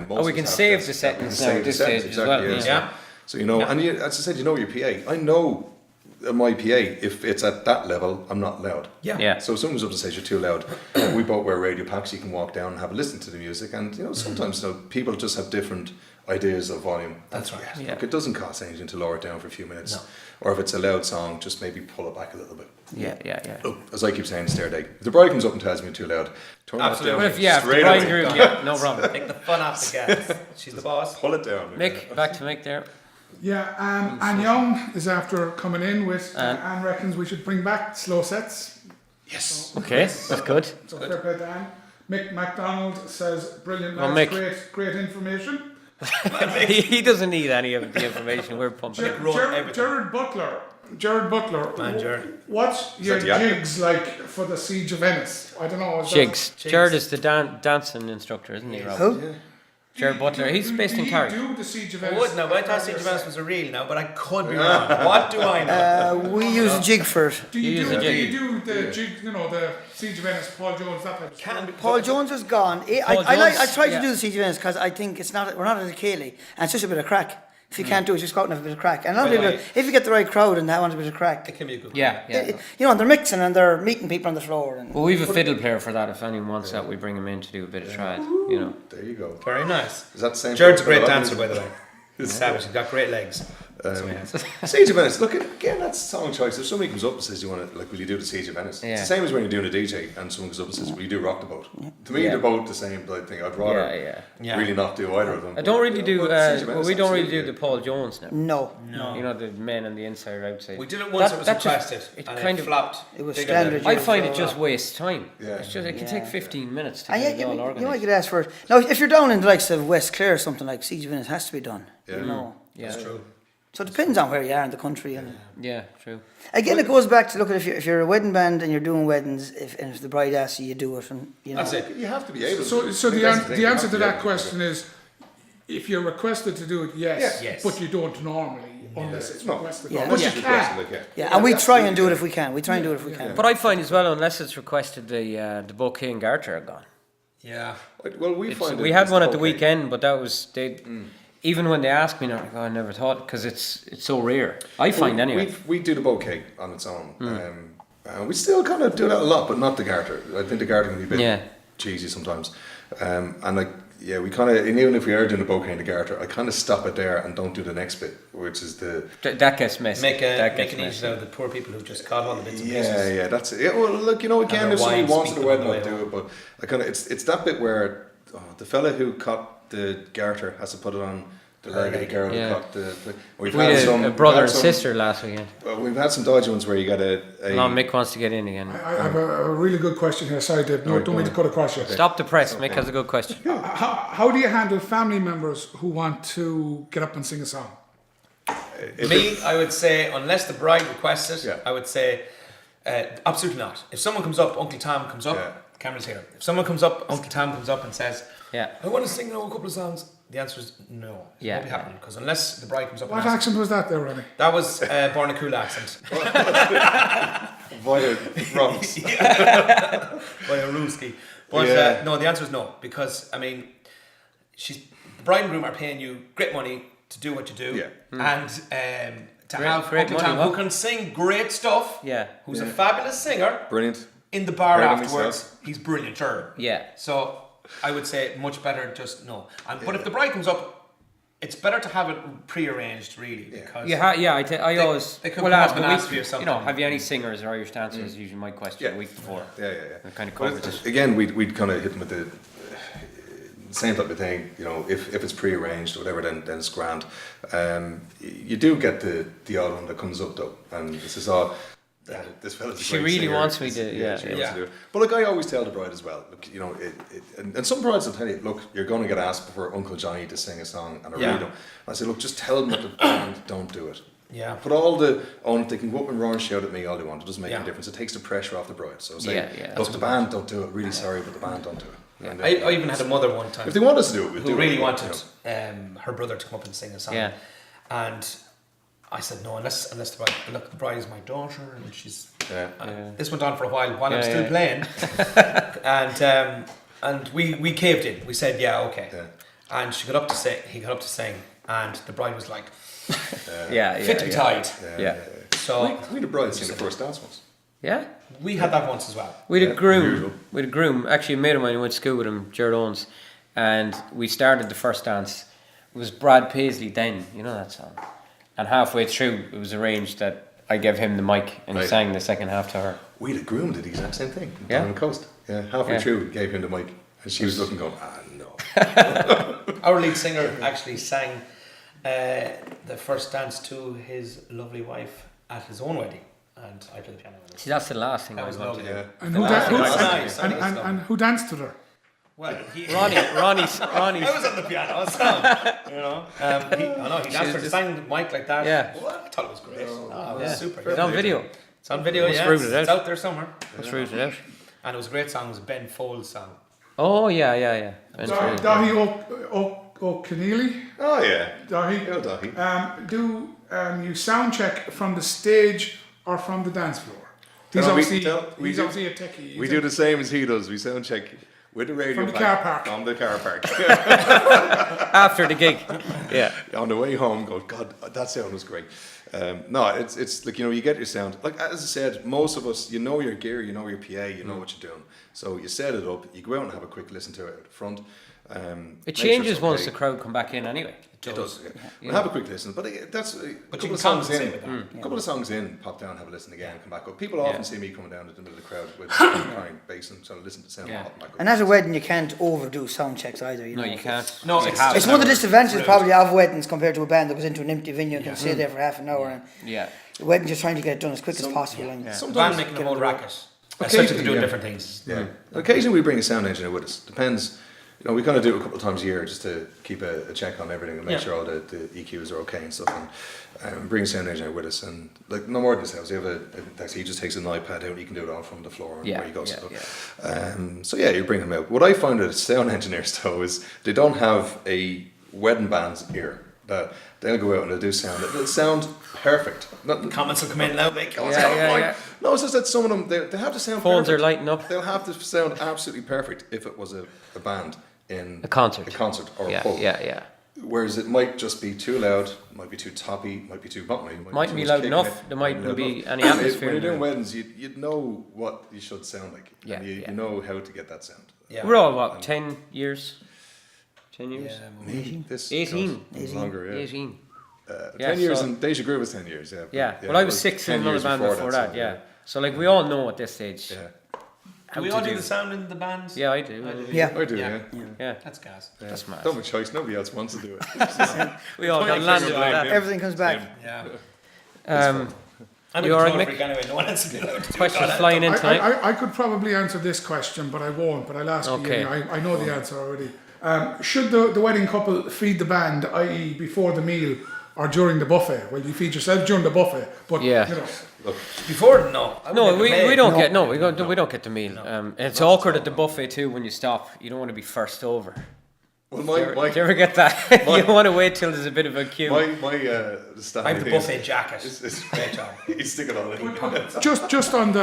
We can save the settings now at this stage as well. Yeah. So you know, and you, as I said, you know your PA. I know my PA, if it's at that level, I'm not loud. Yeah. So if someone's up to say you're too loud, we both wear radio packs, you can walk down and have a listen to the music, and you know, sometimes you know, people just have different ideas of volume. That's right. Yeah. Like, it doesn't cost anything to lower it down for a few minutes. No. Or if it's a loud song, just maybe pull it back a little bit. Yeah. Look, as I keep saying, stair day. If the bride comes up and tells me too loud, turn Absolutely. that But down if the straight bride away. group, yeah, no problem. Take the fun off the gas. She's the boss. Pull it down. Mick, back to Mick there. Yeah, Anne Young is after coming in with, Anne reckons we should bring back slow sets. Yes. Okay, that's good. So fair play to Anne. Mick MacDonald says, brilliant Well, lads, Mick. great information. He doesn't need any of the information we're pumping. Jared Butler, Man, Jared. what's your the actor? jigs like for the Siege of Ennis? I don't know. Jigs. Jared is the dancing instructor, isn't he, Rob? Who? Jared Butler. He's based in Carrick. Carrick. Do the Siege of I Ennis? would now, but I thought Siege of Ennis was a reel now, but I could be wrong. What do I know? We use a jig for it. Do you use a do jig. the jig? You know, the Siege of Ennis, Paul Jones, that type of stuff. Can be. Paul Jones is gone. Paul I Jones, try to yeah. do the Siege of Ennis because I think we're not at a Cayley, and it's just a bit of crack. If you can't do it, just go out and have a bit of crack. And a lot of people, if you get the right crowd and that wants a bit of crack, It can be a good. Yeah. you know, and they're mixing and they're meeting people on the floor. And Well, we've a fiddle player for that. If anyone wants that, we bring him in to do a bit of triad. You know. There you go. Very nice. Is that the same? Jared's a for great the dancer, others? by the way. He's savage. He's got great legs. Siege of Venice. Look, again, that's song choice. If somebody comes up and says, "You want to, like, will you do the Siege of Venice?" Yeah. It's the same as when you're doing a DJ and someone comes up and says, "Will you do Rock the Boat?" To me, they're both the same. But I think I'd rather Yeah. really not do either of them. I don't really do. Siege of Venice, We don't really do absolutely. the Paul Jones now. no. You know, the men on the inside or outside. We did it once. That- it was that just- requested. it and kind it of- flopped. It was bigger standard. than- I find it just wastes time. Yeah. It's just it can take 15 minutes to And get it all you might organised. get asked for it. Now, if you're down in the likes of West Clare or something like Siege of Ennis, has to be done. Yeah. You know. Yeah, That's true. So it depends on where you are in the country. And yeah, true. again, it goes back to look at if you're a wedding band and you're doing weddings, if the bride asks you, you do it, and you know. That's it. You have to be able. So to. the, I think that's the thing, you answer have to be that able question is, if you're requested to do it, yes, Yes. but you don't normally unless it's No. requested. Yeah. But Yeah. you can. Like, Yeah, and we try and do it if we can. We try and do it if we can. But I find as well, unless it's requested, the bouquet and garter are gone. Yeah. Well, we find We had one at the weekend, but that was they. Even when they ask me, they're like, "Oh, I never thought," because it's so rare. I find anyway. We do the bouquet on its own. We still kind of do that a lot, but not the garter. I think the garter can be a bit cheesy sometimes. And like, yeah, we kind of, and even if we are doing the bouquet and the garter, I kind of stop it there and don't do the next bit, which is the That gets messy. Make That gets it messy. easy out of the poor people who've just caught all the bits and pieces. yeah, that's it. Yeah, well, look, you know, again, And if their somebody wives wants speak the them wedding, on I'll the way do it. But I kind of, it's that bit where the fella who cut the garter has to put it on the leg of the girl Yeah. who cut the. We've We had had some a brother we've and had some- sister last weekend. We've had some dodgy ones where you get a Long Mick wants to get in again. I have a really good question here. Sorry, Dave. No, don't mean to cut across you. Stop the press. Mick has a good question. How do you handle family members who want to get up and sing a song? Me, I would say, unless the bride requests it, Yeah. I would say absolutely not. If someone comes up, Uncle Tom comes up, Yeah. camera's here. If someone comes up, Uncle Tom comes up and says, Yeah. I want to sing a couple of songs, the answer is no. It Yeah. won't be happening, because unless the bride comes up What and asks, accent was that there, Ronnie? that was born a cool accent Via Bronx. by a Ruski. But Yeah. no, the answer is no, because I mean, the bride and groom are paying you great money to do what you do, Yeah. and to Great- have great Uncle money, Tom what? who can sing great stuff, Yeah. who's a fabulous singer Brilliant. in the bar Heard him afterwards. himself. He's brilliant, sure. Yeah. So I would say much better just no. But if the bride comes up, it's better to have it pre-arranged, really, because I always they could will come ask up a and week. ask you You know, something. have you any singers or Irish dancers? Is usually my question Yeah. a week before. Yeah. It kind of But covers it. again, we'd kind of hit them with the same type of thing. You know, if it's pre-arranged or whatever, then it's grand. You do get the odd one that comes up though, and this is all. This fella's a She great really singer. wants me to, She yeah. wants to do it. But look, I always tell the bride as well. Look, you know, and some brides will tell you, look, you're going to get asked for Uncle Johnny to sing a song, and I really don't. I say, look, just tell them that the band don't do it. Yeah. Put all they can go up and roar and shout at me all they want. It doesn't make any difference. It takes the pressure off the bride. So say, look, the band don't do it. Really sorry, but the band don't do it. Yeah. And, I even had a mother one time. If they want us to do it, we'll do it. Who really wanted her brother to come up and sing a song. Yeah. And I said no, unless the bride. Look, the bride is my daughter, and she's. This went on for a while I'm still playing, and we caved in. We said okay. Yeah. And she got up to sing. He got up to sing, and the bride was like, fit and tied. Yeah. So we had a bride sing the first dance once. Yeah. We had that once as well. We had a groom. Actually, a mate of mine who went to school with him, Jared Owens, and we started the first dance. It was Brad Paisley then, you know that song. And halfway through, it was arranged that I gave him the mic and he sang the second half to her. We had a groom did the exact same thing down the coast. Yeah, halfway through, we gave him the mic, and she was looking, going, no. Our lead singer actually sang the first dance to his lovely wife at his own wedding, and I played the piano with her. See, that's the last thing I was want to do. lovely. And who danced to her? Well, Ronnie's. I was on the piano, so, you know. He danced for sang the mic like that. Yeah. Well, I thought it was great. It was super. It's on video. It's on video, Let's yeah. root it It's out. out there somewhere. Let's root it out. And it was a great song. It was a Ben Folds song. Oh, yeah. Dahi O'Keneally. Oh yeah. Dahi. Oh, Dahi. Do you sound check from the stage or from the dance floor? He's obviously a techie. We do the same as he does. We sound check with the radio From the back car park. on the car park. After the gig. Yeah. On the way home, go, God, that sound was great. No, it's like, you know, you get your sound. Like as I said, most of us, you know your gear, you know your PA, you know what you're doing. So you set it up, you go out and have a quick listen to it at the front. It changes once the crowd come back in anyway. It does. Yeah. We'll have a quick listen, but that's a couple of songs in. A couple of songs in, pop down, have a listen again, come back up. People often see me coming down to the middle of the crowd with carrying bass and sort of listen to sound. Pop back up. And at a wedding, you can't overdo sound checks either. You know? You can't. No, It's one of the disadvantages probably of weddings compared to a band that goes into an empty venue and can stay there for half an hour. And weddings, you're trying to get it done as quick as possible. And sometimes making the whole racket. Especially doing different things. Yeah. Occasionally we bring a sound engineer with us. Depends. You know, we kind of do it a couple of times a year just to keep a check on everything and make sure all the EQs are okay and stuff. And bring a sound engineer with us. And like no more than this house, you have a taxi. He just takes an iPad out and you can do it all from the floor and where he goes. So you bring him out. What I find with sound engineers though is they don't have a wedding band's ear. That they'll go out and they'll do sound. It'll sound perfect. Comments will come in now, make No, it's just that some of them they have to sound. Phones perfect. are lighting up. They'll have to sound absolutely perfect if it was a band in a concert or a pub. Yeah. Whereas it might just be too loud, might be too toppy, might be too botany. Might be loud enough. There mightn't be any atmosphere. When you're doing weddings, you'd know what you should sound like. Yeah, and you know how to get that sound. Yeah. We're all 10 years. 10 years. 18. Longer. 18. 10 years, and Deja Groove was 10 years. Well, I was 6 in another band before that. Yeah. So like we all know at this stage. Yeah. Do we all do the sound in the bands? Yeah, I do. I do. Yeah. That's gas. That's mad. Don't have a choice. Nobody else wants to do it. We all got landed with that. everything comes back. Yeah. You alright, Mick? Anyway, no one else to do it. Questions flying in tonight? I could probably answer this question, but I won't. But I'll ask you. I know the answer already. Should the wedding couple feed the band, i.e., before the meal or during the buffet? Well, you feed yourself during the buffet, but you know. Before, no. We don't get the meal. It's awkward at the buffet too when you stop. You don't want to be first over. Well, do you ever get that? You want to wait till there's a bit of a queue. I have the buffet jacket. Great job. You stick it on it. Just on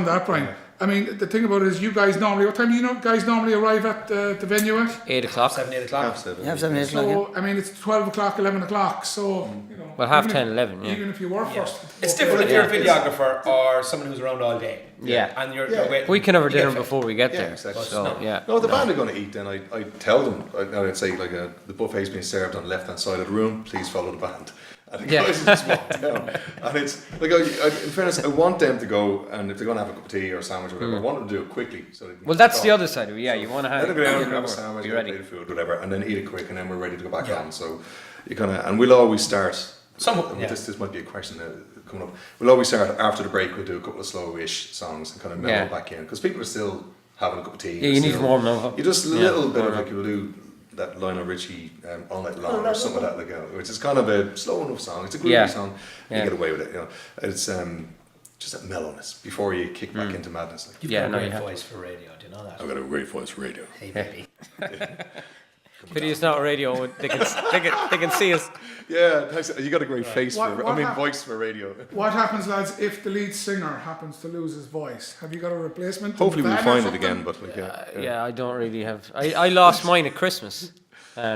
that, Brian. I mean, the thing about it is, you guys normally. What time do you guys normally arrive at the venue at? 8 o'clock. 7, 8 o'clock. Half 7. You have 7 8 o'clock. So I mean, it's 12 o'clock, 11 o'clock. So you know. Well, half 10, 11. Yeah. Even if you were first. It's different if you're a videographer or someone who's around all day. Yeah. And you're waiting. We can have our You get dinner fed. before we get there. Exactly. So yeah. No, the band are going to eat. Then I tell them. I'd say like the buffet's being served on the left hand side of the room. Please follow the band. And the guys just walk down. And it's like, in fairness, I want them to go, and if they're going to have a cup of tea or a sandwich or whatever, I want them to do it quickly. So they can Well, that's the other side of it. Yeah, you want to have. Let them go down, grab a sandwich, be get a ready. plate of food, whatever, and then eat it quick, and then we're ready to go back on. So you kind of, and we'll always start. This might be a question coming up. We'll always start after the break. We'll do a couple of slow-ish songs and kind of mellow back in, because people are still having a cup of tea. Yeah, you need to warm them up. You just a little bit of like you'll do that Lionel Richie All Night Long or something like that, which is kind of a slow enough song. It's a groovy song. You get away with it. You know, it's just that mellowness before you kick back into madness. Like, You've got a great voice for radio. Do you know that? I've got a great voice for radio. Hey, baby. But it's not radio. They can see us. Yeah, you got a great face voice for radio. What happens, lads, if the lead singer happens to lose his voice? Have you got a replacement? Hopefully we'll Van or find it something? again, but like, Yeah, I don't really have. I lost mine at Christmas.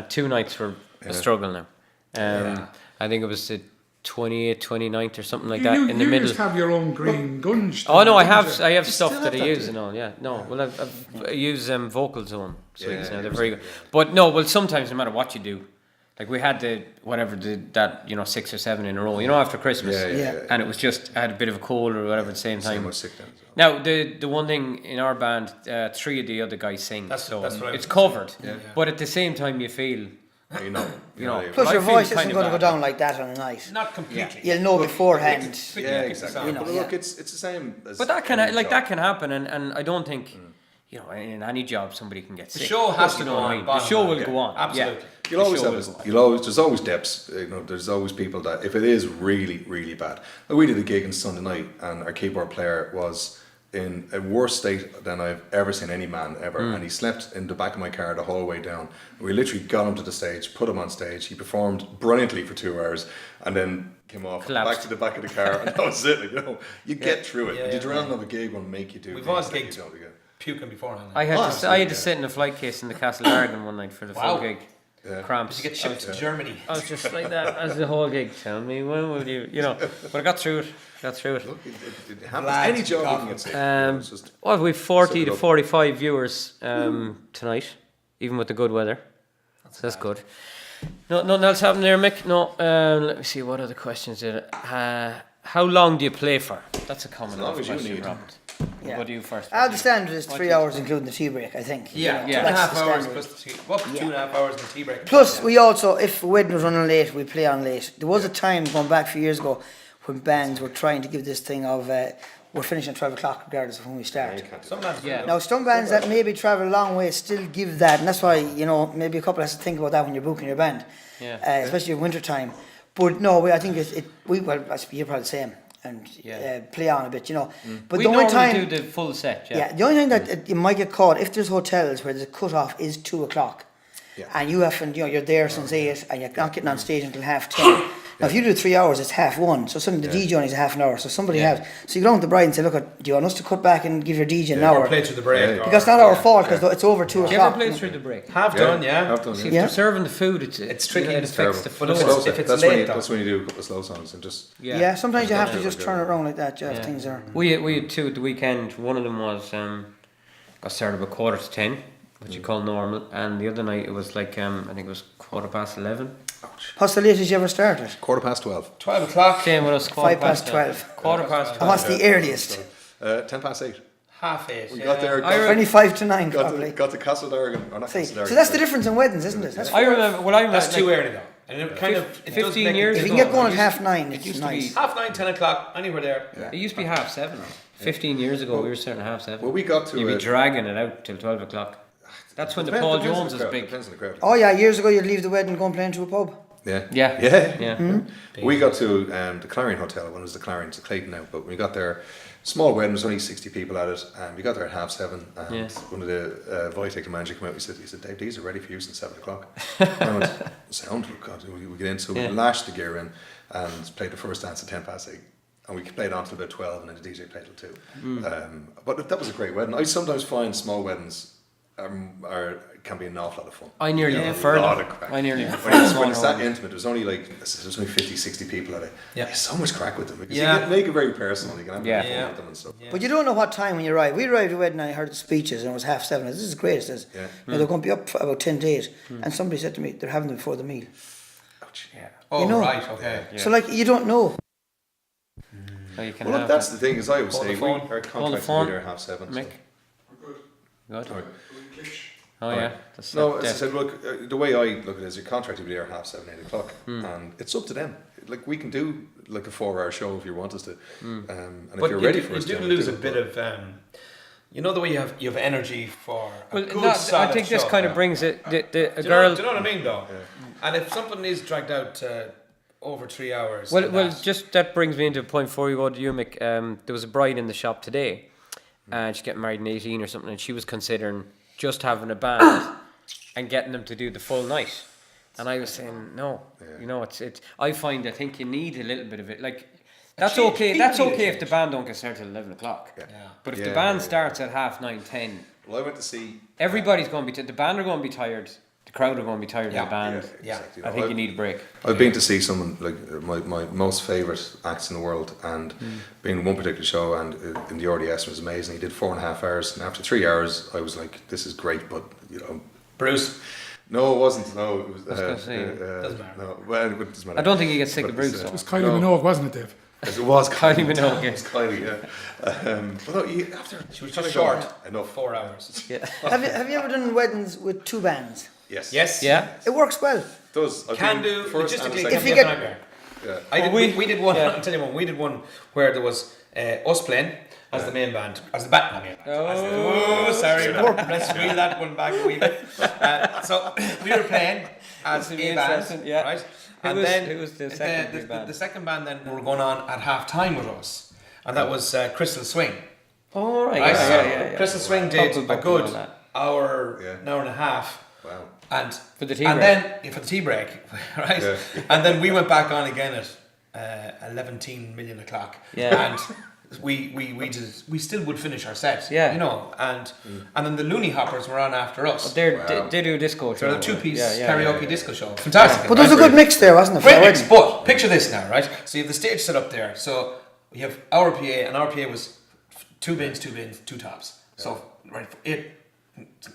2 nights were a struggle now. I think it was the 28th, 29th or something like that in the you middle. used to have your own green gunge. Oh no, I have You stuff still that I have use and all. Yeah, no, well I use Vocal Zone sweets now. They're very good. But no, well sometimes no matter what you do, like we had that 6 or 7 in a row. After Christmas. And it was just I had a bit of a cold or whatever at the same time. sick then, so. Now the one thing in our band, 3 of the other guys sing, That's what it's covered. But at the same time, you feel. Plus I your feel voice kinda isn't going to go bad. down like that on a night. Not completely. You'll know beforehand. Yeah, exactly. But look, it's the same. As But that can any job. that can happen, and I don't think in any job somebody can get sick. The show has to You go know what I on. mean? The show will go on. Absolutely. You'll always there's always depths. There's always people that if it is really, really bad. Like we did a gig on Sunday night, and our keyboard player was in a worse state than I've ever seen any man ever, and he slept in the back of my car the whole way down. We literally got him to the stage, put him on stage. He performed brilliantly for 2 hours, and then came off Collapsed. back to the back of the car, and that was it. You get through it. The adrenaline of a gig will make you do. We've things always that you gigged don't again. puking beforehand. I had to sit in a flight case in the Castle Dargan one night for the full gig. Cramps. Did you get shipped to Germany? I was just like that as the whole gig. Tell me when will you? But I got through it. Look, it happens. Any job you can get sick. It's just We've 40 to 45 viewers tonight, even with the good weather. So that's good. No, nothing else happened there, Mick? No. Let me see, what other questions did it? How long do you play for? That's a common long as you question, need. Robert. Yeah. What do you first? The standard is 3 hours including the tea break, I think. Yeah, You know, 2.5 that's the hours standard. plus the tea. What, 2.5 hours in the tea break? Plus, we also, if a wedding was running late, we play on late. There was a time going back a few years ago when bands were trying to give this thing of we're finishing at 12 o'clock regardless of when we start. Some bands do. Now, some bands that maybe travel a long way still give that, and that's why maybe a couple has to think about that when you're booking your band, especially in winter time. But no, I think you're probably the same. And play on a bit, But We the only normally time do the full set. Yeah. the only thing that you might get caught if there's hotels where the cut off is 2 o'clock, and you haven't, you're there since 8, and you're not getting on stage until 10:30. Now, if you do 3 hours, it's 1:30. So suddenly the DJ only is half an hour. So somebody has. So you go down to the bride and say, "Look, do you want us to cut back and give your DJ an hour?" Or play through the break. Yeah. Because it's not our fault because it's over 2 Do you ever o'clock. play through the break? Have done, yeah. See, if they're serving the food, it's tricky. It It's affects the terrible. flow. If it's that's late, when you, though. that's when you do a couple of slow songs and just Yeah, sometimes you have to Yeah. just turn it around like that. Yeah, if things are. We had 2 at the weekend. One of them was got started about 10:15, which you call normal, and the other night it was like I think it was 11:15. What's the latest you ever started? 12:15. 12 o'clock. Same with us. 12. 12:15. And what's the earliest? 8:10. 8:30. We got there. Only 5 to 9 Got probably. to Castle Dargan, or not See, Castle Dargan. so that's the difference in weddings, isn't it? That's I remember. That's too early though. And it kind of it does 15 make years if you ago. can get going at it 9:30, it's used to be- nice. 9:30, 10 o'clock, anywhere there. It used to be 7:30. 15 years ago, we were starting at 7:30. Well, we got to You'd be it. dragging it out till 12 o'clock. That's when the Paul Jones is big. Depends on the crowd. Oh yeah, years ago you'd leave the wedding and go and play into a pub. Yeah. Yeah. We got to the Clarion Hotel when it was the Clarion, it's a Clayton now, but we got there, small wedding, there's only 60 people at it, and we got there at 7:30, and one of the Vitek, the manager, came out, he said, Dave, these are ready for use at 7 o'clock. And I went, sound, God, we get in, so we lashed the gear in, and played the first dance at 8:10. And we played on till about 12, and then the DJ played till 2. But that was a great wedding. I sometimes find small weddings can be an awful lot of fun. I nearly prefer a lot them. of crack. I nearly prefer When it's that them. intimate, there's only 50, 60 people at it. Yeah. There's so much crack with them because Yeah. you can make it very personal. You can have fun with them and stuff. But you don't know what time when you arrive. We arrived at the wedding and I heard the speeches and it was 7:30. This is great, it says. Yeah. They're going to be up for about 10 to 8. And somebody said to me, they're having them before the meal. Ouch. Yeah. Oh, you know? right, okay. Yeah. So like you don't know. So you can Well, have that's the thing, is I would Hold say the phone. our Hold the contract phone. will be there at 7:30. Mick. We're good. Good. Alright. Oh yeah. That's No, that as I desk. said, look, the way I look at it is your contract will be there at 7:30, 8 o'clock, and it's up to them. Like, we can do like a 4-hour show if you want us to, and if But you're you ready do, for us you to do do lose it, a bit but- of, you know, the way you have energy for a Well, good no, I solid think this show. kind of brings it. A Do you girl. know what I mean, though? And if something is dragged out over 3 hours, Well, and well, that- just that brings me into a point before we go to you, Mick. There was a bride in the shop today, and she's getting married in 18 or something, and she was considering just having a band and getting them to do the full night. And I was saying, no, you know, it's. I think you need a little bit of it. Like, that's change. okay. People That's need a okay if change. the band don't get started till 11 o'clock. Yeah. But if Yeah, the band yeah, starts at 9:30, 10, Well, I went to see. everybody's going to be. The band are going to be tired. The crowd are going to be tired Yeah, of the band. Yeah. Exactly. I think you need a break. I've been to see someone like my most favourite acts in the world, and being in one particular show, and in the RDS was amazing. He did 4.5 hours, and after 3 hours, I was like, "This is great," but you know, Bruce. no, it wasn't. No, it was. gonna say, doesn't matter. No, well, it doesn't matter. I don't think you get sick But of Bruce. it's, though. It was Kylie Minogue, wasn't it, Dave? It was Kylie Kylie. Minogue, It was Kylie, yeah. But no, after She was trying just to go short. enough. 4 hours. Yeah. Have you ever done weddings with two bands? Yes. Yes. Yeah. It works well. It does. I've Can been do. first and Logistically, second. can If be you a get- nightmare. Yeah. I did. Well, We did one. yeah. I'll tell you one. We did one where there was us playing as the main band, as the back band. Oh, sorry. Let's reel that one back a wee bit. So we were playing as This a is band, interesting, yeah. right? Who was the second band? The second band then were going on at half time with us, and that was Crystal Swing. Oh, right. Right? Yeah. Crystal Swing did Couple a buckles good on that. hour, Yeah. an hour and a half. Wow. And For the tea and break. then for the tea break, right? Yeah. And then we went back on again at 11 million o'clock. Yeah. And we still would finish our set. Yeah. You know, and then the Looney Hoppers were on after us. They do a disco show. They're a two-piece Yeah, karaoke yeah. disco show. Fantastic. But there was a good mix there, wasn't it? for Great the mix, wedding? but picture this now, right? So you have the stage set up there. So we have our PA, and our PA was two bins, two tops. So right,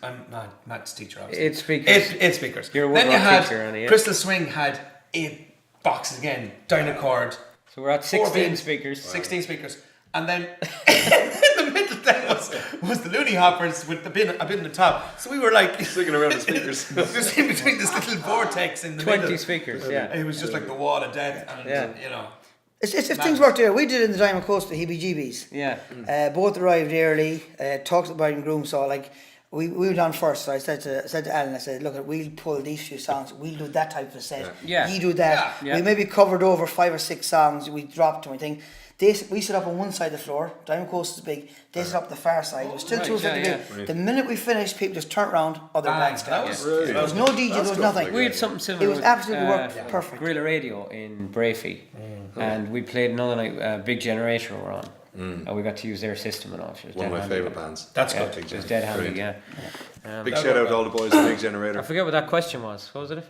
I'm not Matt's teacher, obviously. 8 speakers. Eight speakers. You're a Then you woodrock had teacher, Ronnie, yeah. Crystal Swing had 8 boxes again, dynacord. So we're at 4 16 bins, speakers. 16 speakers, and then in the middle then was the Looney Hoppers with a bin on the top. So we were like Sticking around the speakers. just in between this little vortex in the 20 middle. speakers, yeah. It was just like the wall of death, and Yeah. you know. It's if things worked there. We did it in the Diamond Coast, the heebie-jeebies. Yeah. Both arrived early, talked to the bride and groom, so like we went on first. So I said to Alan, I said, look, we'll pull these few songs, we'll do that type of set. Yeah. You do that. Yeah. We maybe covered over 5 or 6 songs, we dropped them, I think. We set up on one side of the floor, Diamond Coast is big, they set up the far side. It was still Right, 2 feet yeah, big. The minute we finished, people just turned around, other bands that started. was There was no DJ, there was nothing. We had something similar. It was with, absolutely worked perfect. Gorilla Radio in Brafey, and we played another night. Big Generator were on, and we got to use their system and all. It was One of dead my handy. favourite bands. That's Yeah, good. it was dead handy. Brilliant. Yeah. Big shout out to all the boys at Big I Generator. forget what that question was. What was it?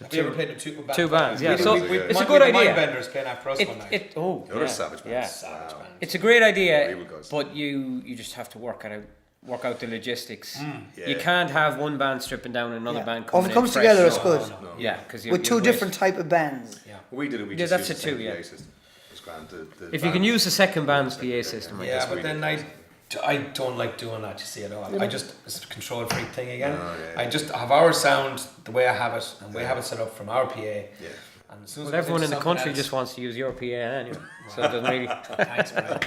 Have you ever played with two bands? Two bands, yeah. We So did- we- it's a we- good the idea. Mindbenders playing after us one night. The other Savage Yeah. bands. Wow. It's a great idea, Unbelievable guys. but you just have to work out the logistics. Yeah. You can't have one band stripping down another band coming If it comes in fresh. together, it's No, good. no. Yeah, because With two different type of bands. We did it. We Yeah, just that's used it the too, same yeah. PA system. It was grand. The If you can band- use the second band's PA system, I Yeah, guess. but then I don't like doing that, you see, at all. I just, it's a control freak thing again. Oh, yeah. I just have our sound the way I have it, and we have it set up from our PA. Yeah. And as soon as Well, it goes everyone into in the something country else- just wants to use your PA anyway, so it doesn't really. Thanks, Brian.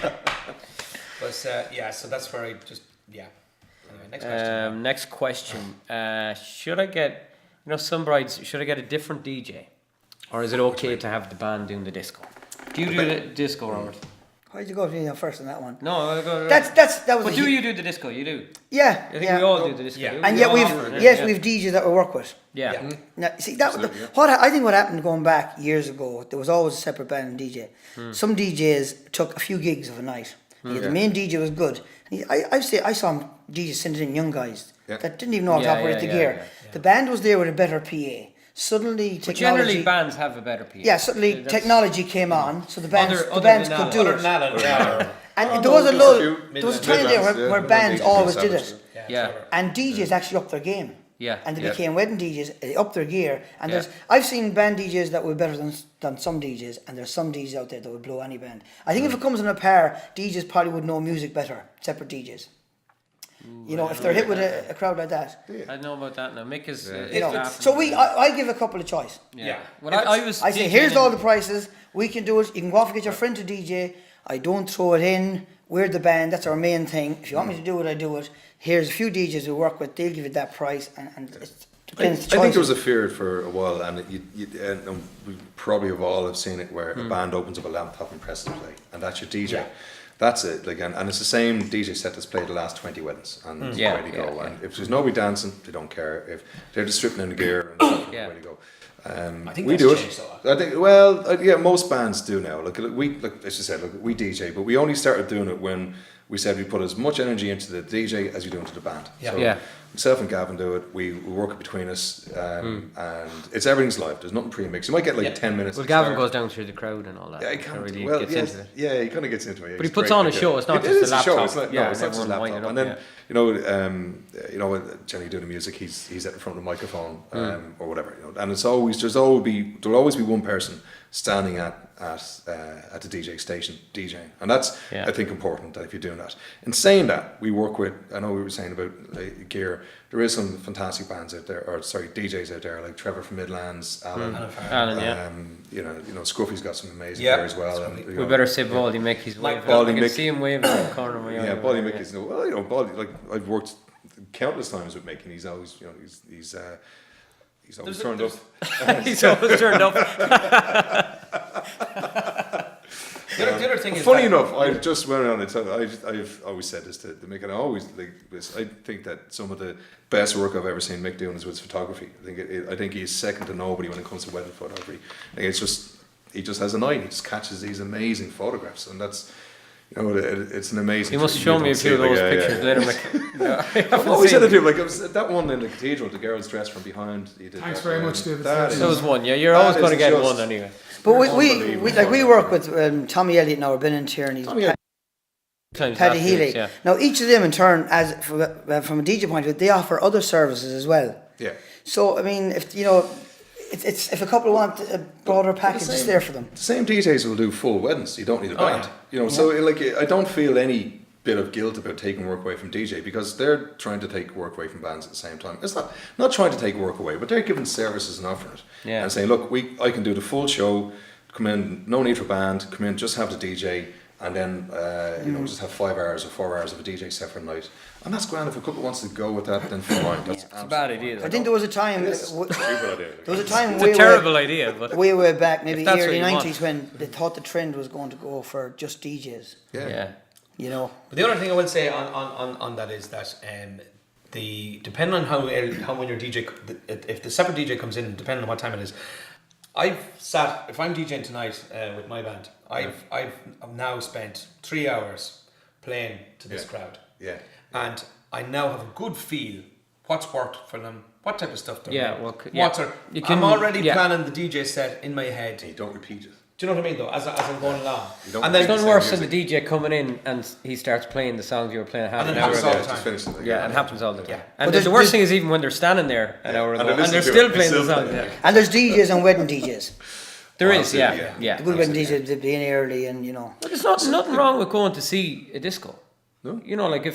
But yeah, so that's where I just, yeah. Anyway, next question. Next question. Should I get, some brides, should I get a different DJ? Or is it okay to have the band doing the disco? Do you do the disco, Robert? Why'd you go to me first on that one? No, I'll go. That was. But a do he- you do the disco? You do. Yeah, I think yeah. we all do the disco. Yeah. do we? And We yet all we've offer it, we've DJs that we work with. Yeah. Yeah. Now, see that what I think what happened going back years ago, there was always a separate band and DJ. Some DJs took a few gigs of a night. The main DJ was good. And I saw him DJs sending in young guys that didn't even know how to Yeah, operate yeah, the yeah, gear. yeah. The band was there with a better PA. Suddenly But technology. generally, bands have a better PA. Yeah, suddenly That's- technology came on, so the bands Other could than do Other it. than that, yeah. And there was a time there Midlands, where yeah. bands DJs always Savage. did it. Yeah. And DJs actually upped their game. Yeah. And they became wedding DJs. They upped their gear. And I've seen band DJs that were better than some DJs, and there's some DJs out there that would blow any band. I think if it comes in a pair, DJs probably would know music better, separate DJs. You know, if they're hit with a crowd like that. I know about that now. Mick is. You know, so I give a couple of choice. Yeah. Well, I say here's all the prices. We can do it. You can go off and get your friend to DJ. I don't throw it in. We're the band. That's our main thing. If you want me to do it, I do it. Here's a few DJs we work with. They'll give it that price, and it depends. I think there was a fear for a while, and and we probably have all have seen it, where a band opens up a laptop and presses play, and that's your DJ. Yeah. That's it. Like, and it's the same DJ set that's played the last 20 weddings, and it's ready to go. And if there's nobody dancing, they don't care. If they're just stripping in the gear and stuff, ready to go. I think we that's do changed it. I think, well, yeah, most bands do now. Like as you said, we DJ, but we only started doing it when we said we put as much energy into the DJ as we do into the band. Yeah. So myself and Gavin do it. We work it between us, and it's everything's live. There's nothing pre-mixed. You might get 10 minutes. Well, Gavin goes down through the crowd and all that. Yeah, he kind of gets into it. Yeah, he kind of gets into it. But he puts on a show. It's not just a laptop. It's not just a laptop. And then Jenny doing the music. He's at the front of the microphone or whatever. And it's always there'll always be one person standing at the DJ station DJing, and that's I think important that if you're doing that. In saying that, we work with. I know we were saying about gear. There is some fantastic bands out there, DJs out there like Trevor from Midlands, Alan. You know, Scruffy's got some amazing gear as well. And, we better say Baldy Mick. He's waving. I can see him waving in the corner of my eye. Yeah, Baldy Mick is. Baldy. Like, I've worked countless times with Mick, and he's always, he's always turned up. He's always turned up. The other thing is, funny enough, I just went on and I've always said this to Mick, and I always like this. I think that some of the best work I've ever seen Mick doing is with photography. I think he's second to nobody when it comes to wedding photography. Like, he just has an eye. He just catches these amazing photographs, and that's. It's an amazing. You must show me a few of those pictures later. I've always said it, like, it was that one in the cathedral, the girl's dressed from behind. Thanks very much, David. That was one. Yeah, you're always going to get one anyway. But we work with Tommy Elliott now. We've been in here, and he's Paddy Healy. Yeah. Now each of them in turn, as from a DJ point of view, they offer other services as well. Yeah. So I mean, if a couple want a broader package, it's there for them. The same DJs will do full weddings. You don't need a band. So like, I don't feel any bit of guilt about taking work away from DJ, because they're trying to take work away from bands at the same time. It's not trying to take work away, but they're giving services and offering it. Yeah. And saying, look, I can do the full show, come in, no need for band, come in, just have the DJ, and then just have 5 hours or 4 hours of a DJ set for a night. And that's grand. If a couple wants to go with that, then fine. That's a bad idea. I think there was a time. It's a terrible idea, but way back, maybe early 90s, when they thought the trend was going to go for just DJs. Yeah. You know. But the other thing I will say on that is that depending on how when your DJ, if the separate DJ comes in, depending on what time it is. If I'm DJing tonight with my band, I've now spent 3 hours playing to this crowd. Yeah. And I now have a good feel what's worked for them, what type of stuff they're doing. I'm already planning the DJ set in my head. And you don't repeat it. Do you know what I mean, though? As I'm going along. And there's nothing worse than the DJ coming in and he starts playing the songs you were playing half an hour ago. And it happens all the time. And the worst thing is even when they're standing there an hour ago and they're still playing the songs. And there's DJs and wedding DJs. There is, The good wedding DJs, they be in early, and But there's nothing wrong with going to see a disco. No. Like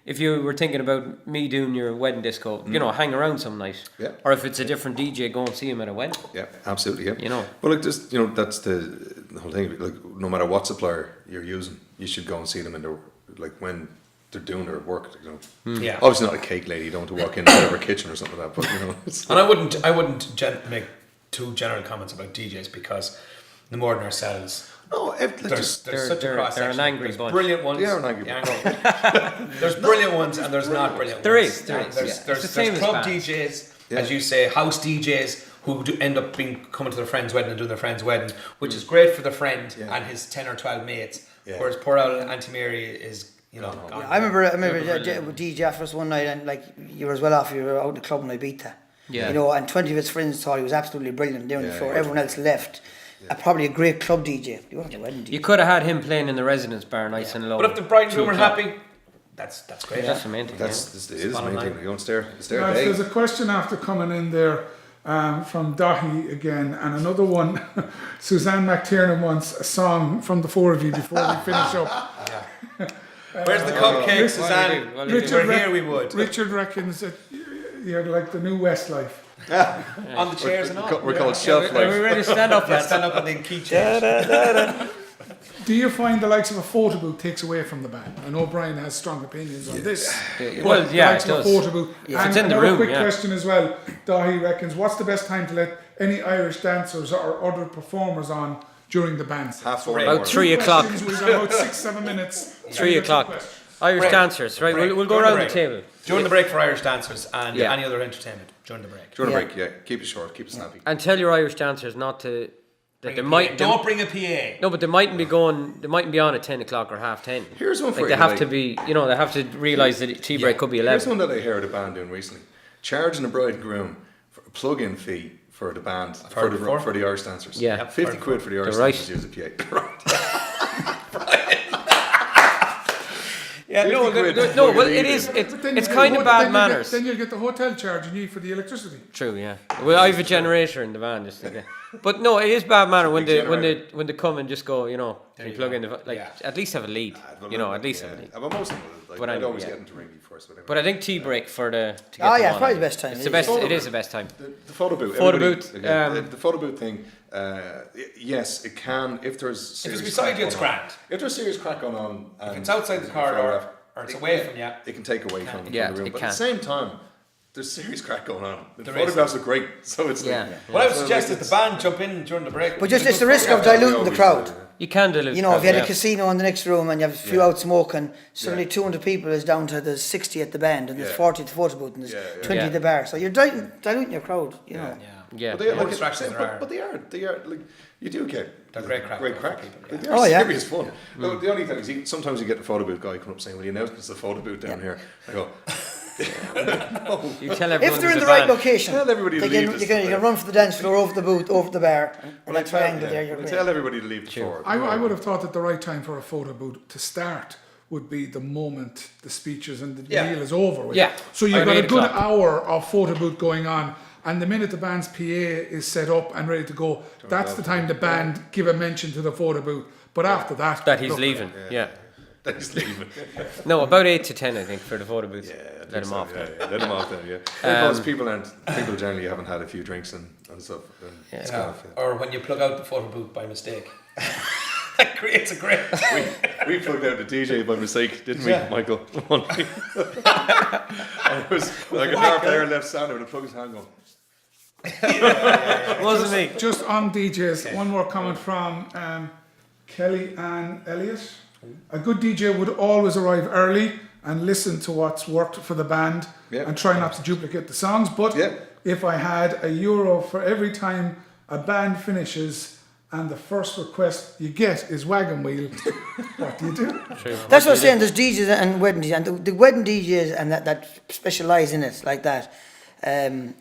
if you were thinking about me doing your wedding disco, hang around some night. Yeah. Or if it's a different DJ, go and see him at a wedding. Yeah, absolutely. Yeah. Well, like, just that's the whole thing. Like, no matter what supplier you're using, you should go and see them in their, like, when they're doing their work. Yeah. Obviously not a cake lady. You don't want to walk in their kitchen or something like that. But and I wouldn't make too general comments about DJs, because the more than ourselves. No, there's such a cross section. They're an angry bunch. Brilliant ones. Yeah, an angry bunch. There's brilliant ones and there's not brilliant ones. There's club DJs, as you say, house DJs who end up coming to their friend's wedding and doing their friend's wedding, which is great for the friend and his 10 or 12 mates. Yeah. Whereas poor old Auntie Mary is, gone. I remember with DJ after us one night, and like, you were as well off, you were out in the club in Ibiza. Yeah. And 20 of his friends thought he was absolutely brilliant doing the floor. Everyone else left. Probably a great club DJ. You want a wedding DJ. You could have had him playing in the residence bar, nice and low. But if the bride and groom are happy, That's great. That's the main thing. This is the main thing. You don't stare. Guys, there's a question after coming in there from Dahi again, and another one. Suzanne McTiernan wants a song from the four of you before we finish up. Where's the cupcake, Suzanne? We would. Richard reckons that you're like the new Westlife. On the chairs and all. We're called shelf Are we life. ready to stand up? Stand up on the key chairs. Do you find the likes of a photo booth takes away from the band? I know Brian has strong opinions on this. Well, The yeah, likes it of a does. photo booth. If And it's in the another room, quick yeah. question as well. Dahi reckons, what's the best time to let any Irish dancers or other performers on during the band set? 4:30. About 3 o'clock. Questions, We've got about 6-7 minutes. 3 o'clock. Questions. Irish Break. dancers, right? Break. We'll go During around the the break. table. During the break for Irish dancers and Yeah. any other entertainment during the break. During a Yeah. break, yeah. Keep it short. Keep it snappy. And tell your Irish dancers not to. That they Bring a might. PA. they- Don't bring a PA. No, but they mightn't be going. They mightn't be on at 10 o'clock or 10:30. Here's one for Like you. they have to be. They have to realise that tea break could be Here's 11. one that I heard a band doing recently. Charging a bride and groom for a plug-in fee for the band heard it before. for the Irish dancers. Yeah. Yep. 50 quid for the Irish They're right. dancers use a PA. Yeah, 50 quid no. for Well, your it leader. is. But then It's you kind get- of bad then you get- manners. Then you'll get the hotel charging you for the electricity. True, yeah. Well, I have a generator in the van, just like that. But no, it is bad manner when they come and just go, you plug in the at least have a lead, at least have a lead. But most of them, But I'd anyway, always yeah. get them to ring me first. Whatever. But I think tea break to get Oh, them yeah, on. probably the best time. It's the best. It is the best time. The photo booth. Photo everybody- booth, the photo booth thing. Yes, it can if there's If serious it's beside crack you, it's going on. grand. If there's serious crack going on, If and it's outside the there's a corridor photograph, or it's away from you. it can take away from Yeah, the room. it But can. at the same time, there's serious crack going on. The There photographs are great, so it's Yeah. like, Well, I would so suggest like that the band jump in during the break. But just it's the risk of diluting the crowd. You can dilute. If you had a yeah. casino in the next room and you have a few Yeah. out smoking, suddenly Yeah. 200 people is down to there's 60 at the band and there's Yeah. 40 at the photo booth and there's Yeah, yeah. 20 at the bar. So you're diluting your crowd, you know. Yeah. But they, like, distractions but, there are. but they are like you do get They're great crack great for crack. people, They Oh, are yeah. serious fun. No, the only thing is sometimes you get the photo booth guy come up saying, "Well, you know, it's a photo booth down here." I go, You tell everyone. If they're in there's the a right van. location, Tell everybody to they can, leave this you can place. run for the dance floor, over the booth, over the bar, and that triangle there, you're I great. tell everybody to leave the floor. I would have thought that the right time for a photo booth to start would be the moment the speeches and the Yeah. meal is over with. Yeah. So you've Around got a 8 good o'clock. hour of photo booth going on, and the minute the band's PA is set up and ready to go, that's the time the band give a mention to the photo booth. But after that, That he's look, leaving. Yeah. That's leaving. No, about 8 to 10, I think, for the photo booth. Yeah, I think Let him so, off. Yeah, let him off then. Yeah, because people generally haven't had a few drinks and stuff. And it's kind of, Or when you plug out the photo booth by mistake. That creates a great. we plugged out the DJ by mistake, didn't we, Michael? One night. And it was like a guitar player left standing with a plug his hand going. Wasn't me. Just on DJs, one more comment from Kelly Ann Elliott. A good DJ would always arrive early and listen to what's worked for the band Yeah. and try not to duplicate the songs. But Yeah. if I had €1 for every time a band finishes and the first request you get is Wagon Wheel, what do you do? That's what I'm saying. There's DJs and wedding DJs, and the wedding DJs and that specialise in it like that.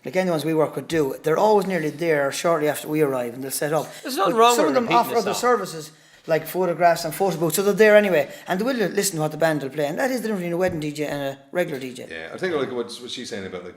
Like any ones we work with do. They're always nearly there shortly after we arrive, and they'll set up. There's nothing But wrong some with of them repeating offer a other song. services like photographs and photo booths, so they're there anyway, and they will listen to what the band will play, and that is the difference between a wedding DJ and a regular DJ. Yeah, I think like what she's saying about like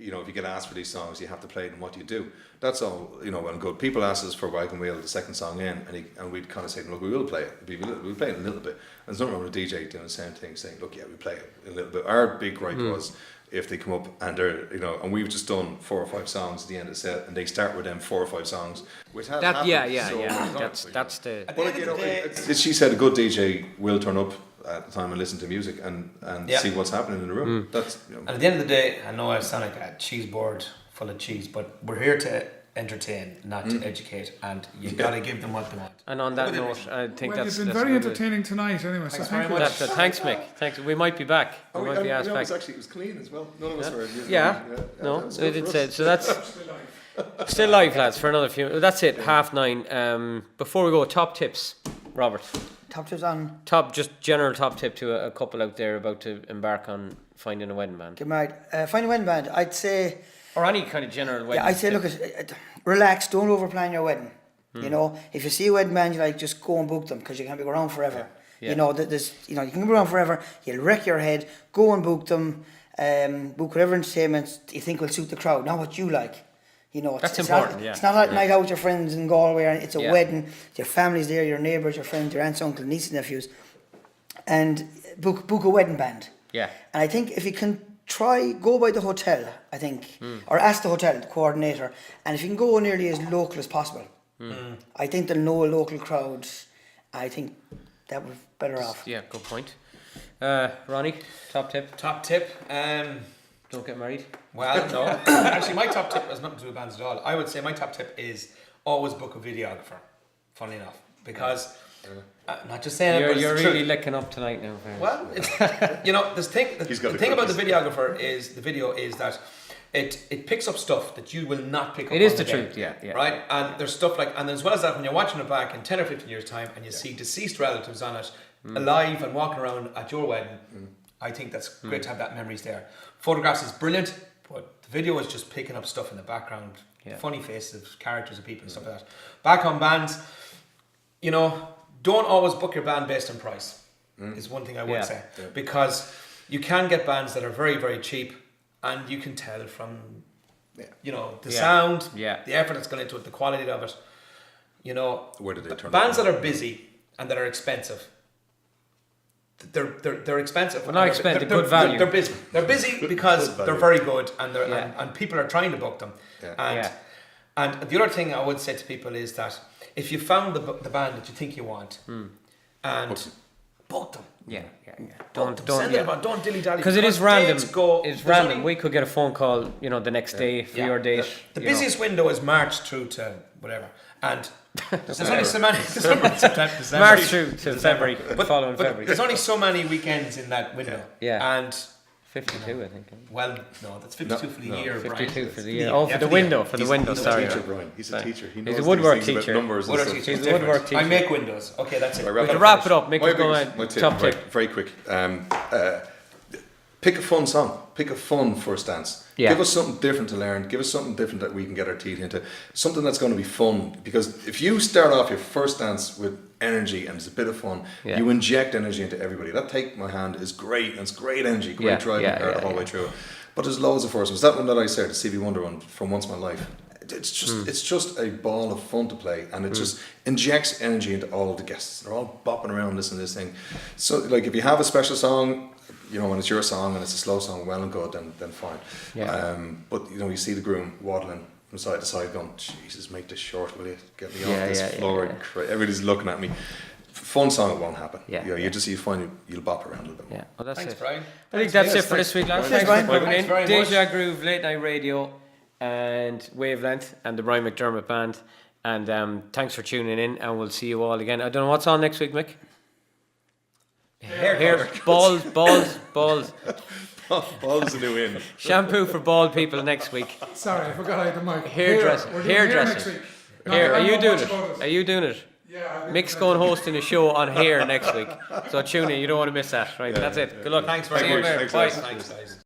if you get asked for these songs, you have to play them. What do you do? That's all well and good. People ask us for Wagon Wheel, the second song in, and we'd kind of say, look, we will play it. We'll play it a little bit. And there's nothing wrong with a DJ doing the same thing, saying, look, yeah, we play it a little bit. Our big gripe was if they come up and they're and we've just done 4 or 5 songs at the end of the set, and they start with them 4 or 5 songs, which has happened so many times, That's the. But like, she said a good DJ will turn up at the time and listen to music and see what's happening in the room. That's And at the end of the day, I know I sound like a cheese board full of cheese, but we're here to entertain, not to educate, and you got to give them what they want. And on that note, I think Well, that's. you've been that's very a good- entertaining tonight anyway, so thank you. Thanks, Mick. Thanks. We might be back. We might be asked back. it was clean as well. None of us were. Yeah. No, that's we good did for say us. so. That's still live, lads, for another few. That's it. 9:30. Before we go, top tips, Robert. Top tips on Just general top tip to a couple out there about to embark on finding a wedding band, get married. Find a wedding band. I'd say. or any kind of general wedding. Yeah, I'd say, tip. look, relax, don't overplan your wedding. You know, if you see a wedding band, you like, just go and book them, because you can't be around forever. Yeah. You know, there's, you know, you can go around forever. You'll wreck your head. Go and book them. Book whatever entertainment you think will suit the crowd, not what you like. You know, That's it's important. Not, yeah. It's not like night out with your friends in Galway. It's a Yeah. wedding. Your family's there. Your neighbours, your friends, your aunts, uncles, nieces, nephews, and book a wedding band. Yeah. And I think if you can go by the hotel, I think, or ask the hotel, the coordinator, and if you can go nearly as local as possible, I think they'll know a local crowd. I think that would be better off. Yeah, good point. Ronnie, top tip. Top tip. Don't get married. Well, no. Actually, my top tip has nothing to do with bands at all. I would say my top tip is always book a videographer. Funnily enough, because not just saying it, but You're it's really true. licking up tonight now. Well, it's, you know, the thing about the videographer is the video is that it picks up stuff that you will not pick up. It is on the day, truth, yeah. Right, and there's stuff like, and as well as that, when you're watching it back in 10 or 15 years' time, and you see deceased relatives on it, alive and walking around at your wedding, I think that's great to have that memories there. Photographs is brilliant, but the video is just picking up stuff in the background, funny faces of characters of people and stuff like that. Back on bands, you know, don't always book your band based on price. Is one thing I would say, because you can get bands that are very, very cheap, and you can tell from, you know, the sound, the effort that's gone into it, the quality of it. You know, Where did they turn bands up? that are busy and that are expensive. They're expensive. Well, not expensive, good value. They're busy. They're busy because they're very good, and and people are trying to book them. And the other thing I would say to people is that if you found the band that you think you want, and book them. Don't dilly dally. because it is random. Go, it's random. We could get a phone call, you know, the next day for your date. The busiest window is March through to whatever, and there's only so many. December. March through to February, following February. There's only so many weekends in that window. And 52, I think. Well, no, that's 52 for the year, 52 Brian. for the year. Oh, for the window. For the window, sorry. He's a teacher, Brian. He's a teacher. He knows He's a woodwork these things about teacher. numbers and stuff. He's a woodwork teacher. I make windows. Okay, that's it. To wrap it up, Mick is going My top tip. very quick. Pick a fun song. Pick a fun first dance. Yeah. Give us something different to learn. Give us something different that we can get our teeth into. Something that's going to be fun. Because if you start off your first dance with energy and it's a bit of fun, you inject energy into everybody. That Take My Hand is great. And it's great energy. Great driving the whole way through. But there's loads of first ones. That one that I said, the Stevie Wonder one from Once in My Life. It's just a ball of fun to play, and it just injects energy into all of the guests. They're all bopping around listening to this thing. So, like, if you have a special song, you know, when it's your song and it's a slow song, well and good, then fine. But you know, you see the groom waddling from side to side, going, "Jesus, make this short, will you? Get me off this floor." Everybody's looking at me. Fun song, it won't happen. You'll bop around a little bit more. Well, that's Thanks, it. Brian. I think that's it for this week, lads. Thanks, Thanks for Brian. coming in. Thanks very Deja Groove, Late Night Radio, and Wavelength, and the Brian McDermott Band. And thanks for tuning in, and we'll see you all again. I don't know what's on next week, Mick. Hair, balls. Ball's a new in. Shampoo for bald people next week. Sorry, I forgot I had the mic. Hairdressing. We're doing hair next Hairdressing. week. Hair, I are don't you know doing much it? about Are you doing it? Yeah. Mick's going hosting a show on hair next week. So tune in, you don't want to miss that. Right, that's it. Good luck. Thanks very See you much. later. Thanks, Bye. guys. Thanks, guys.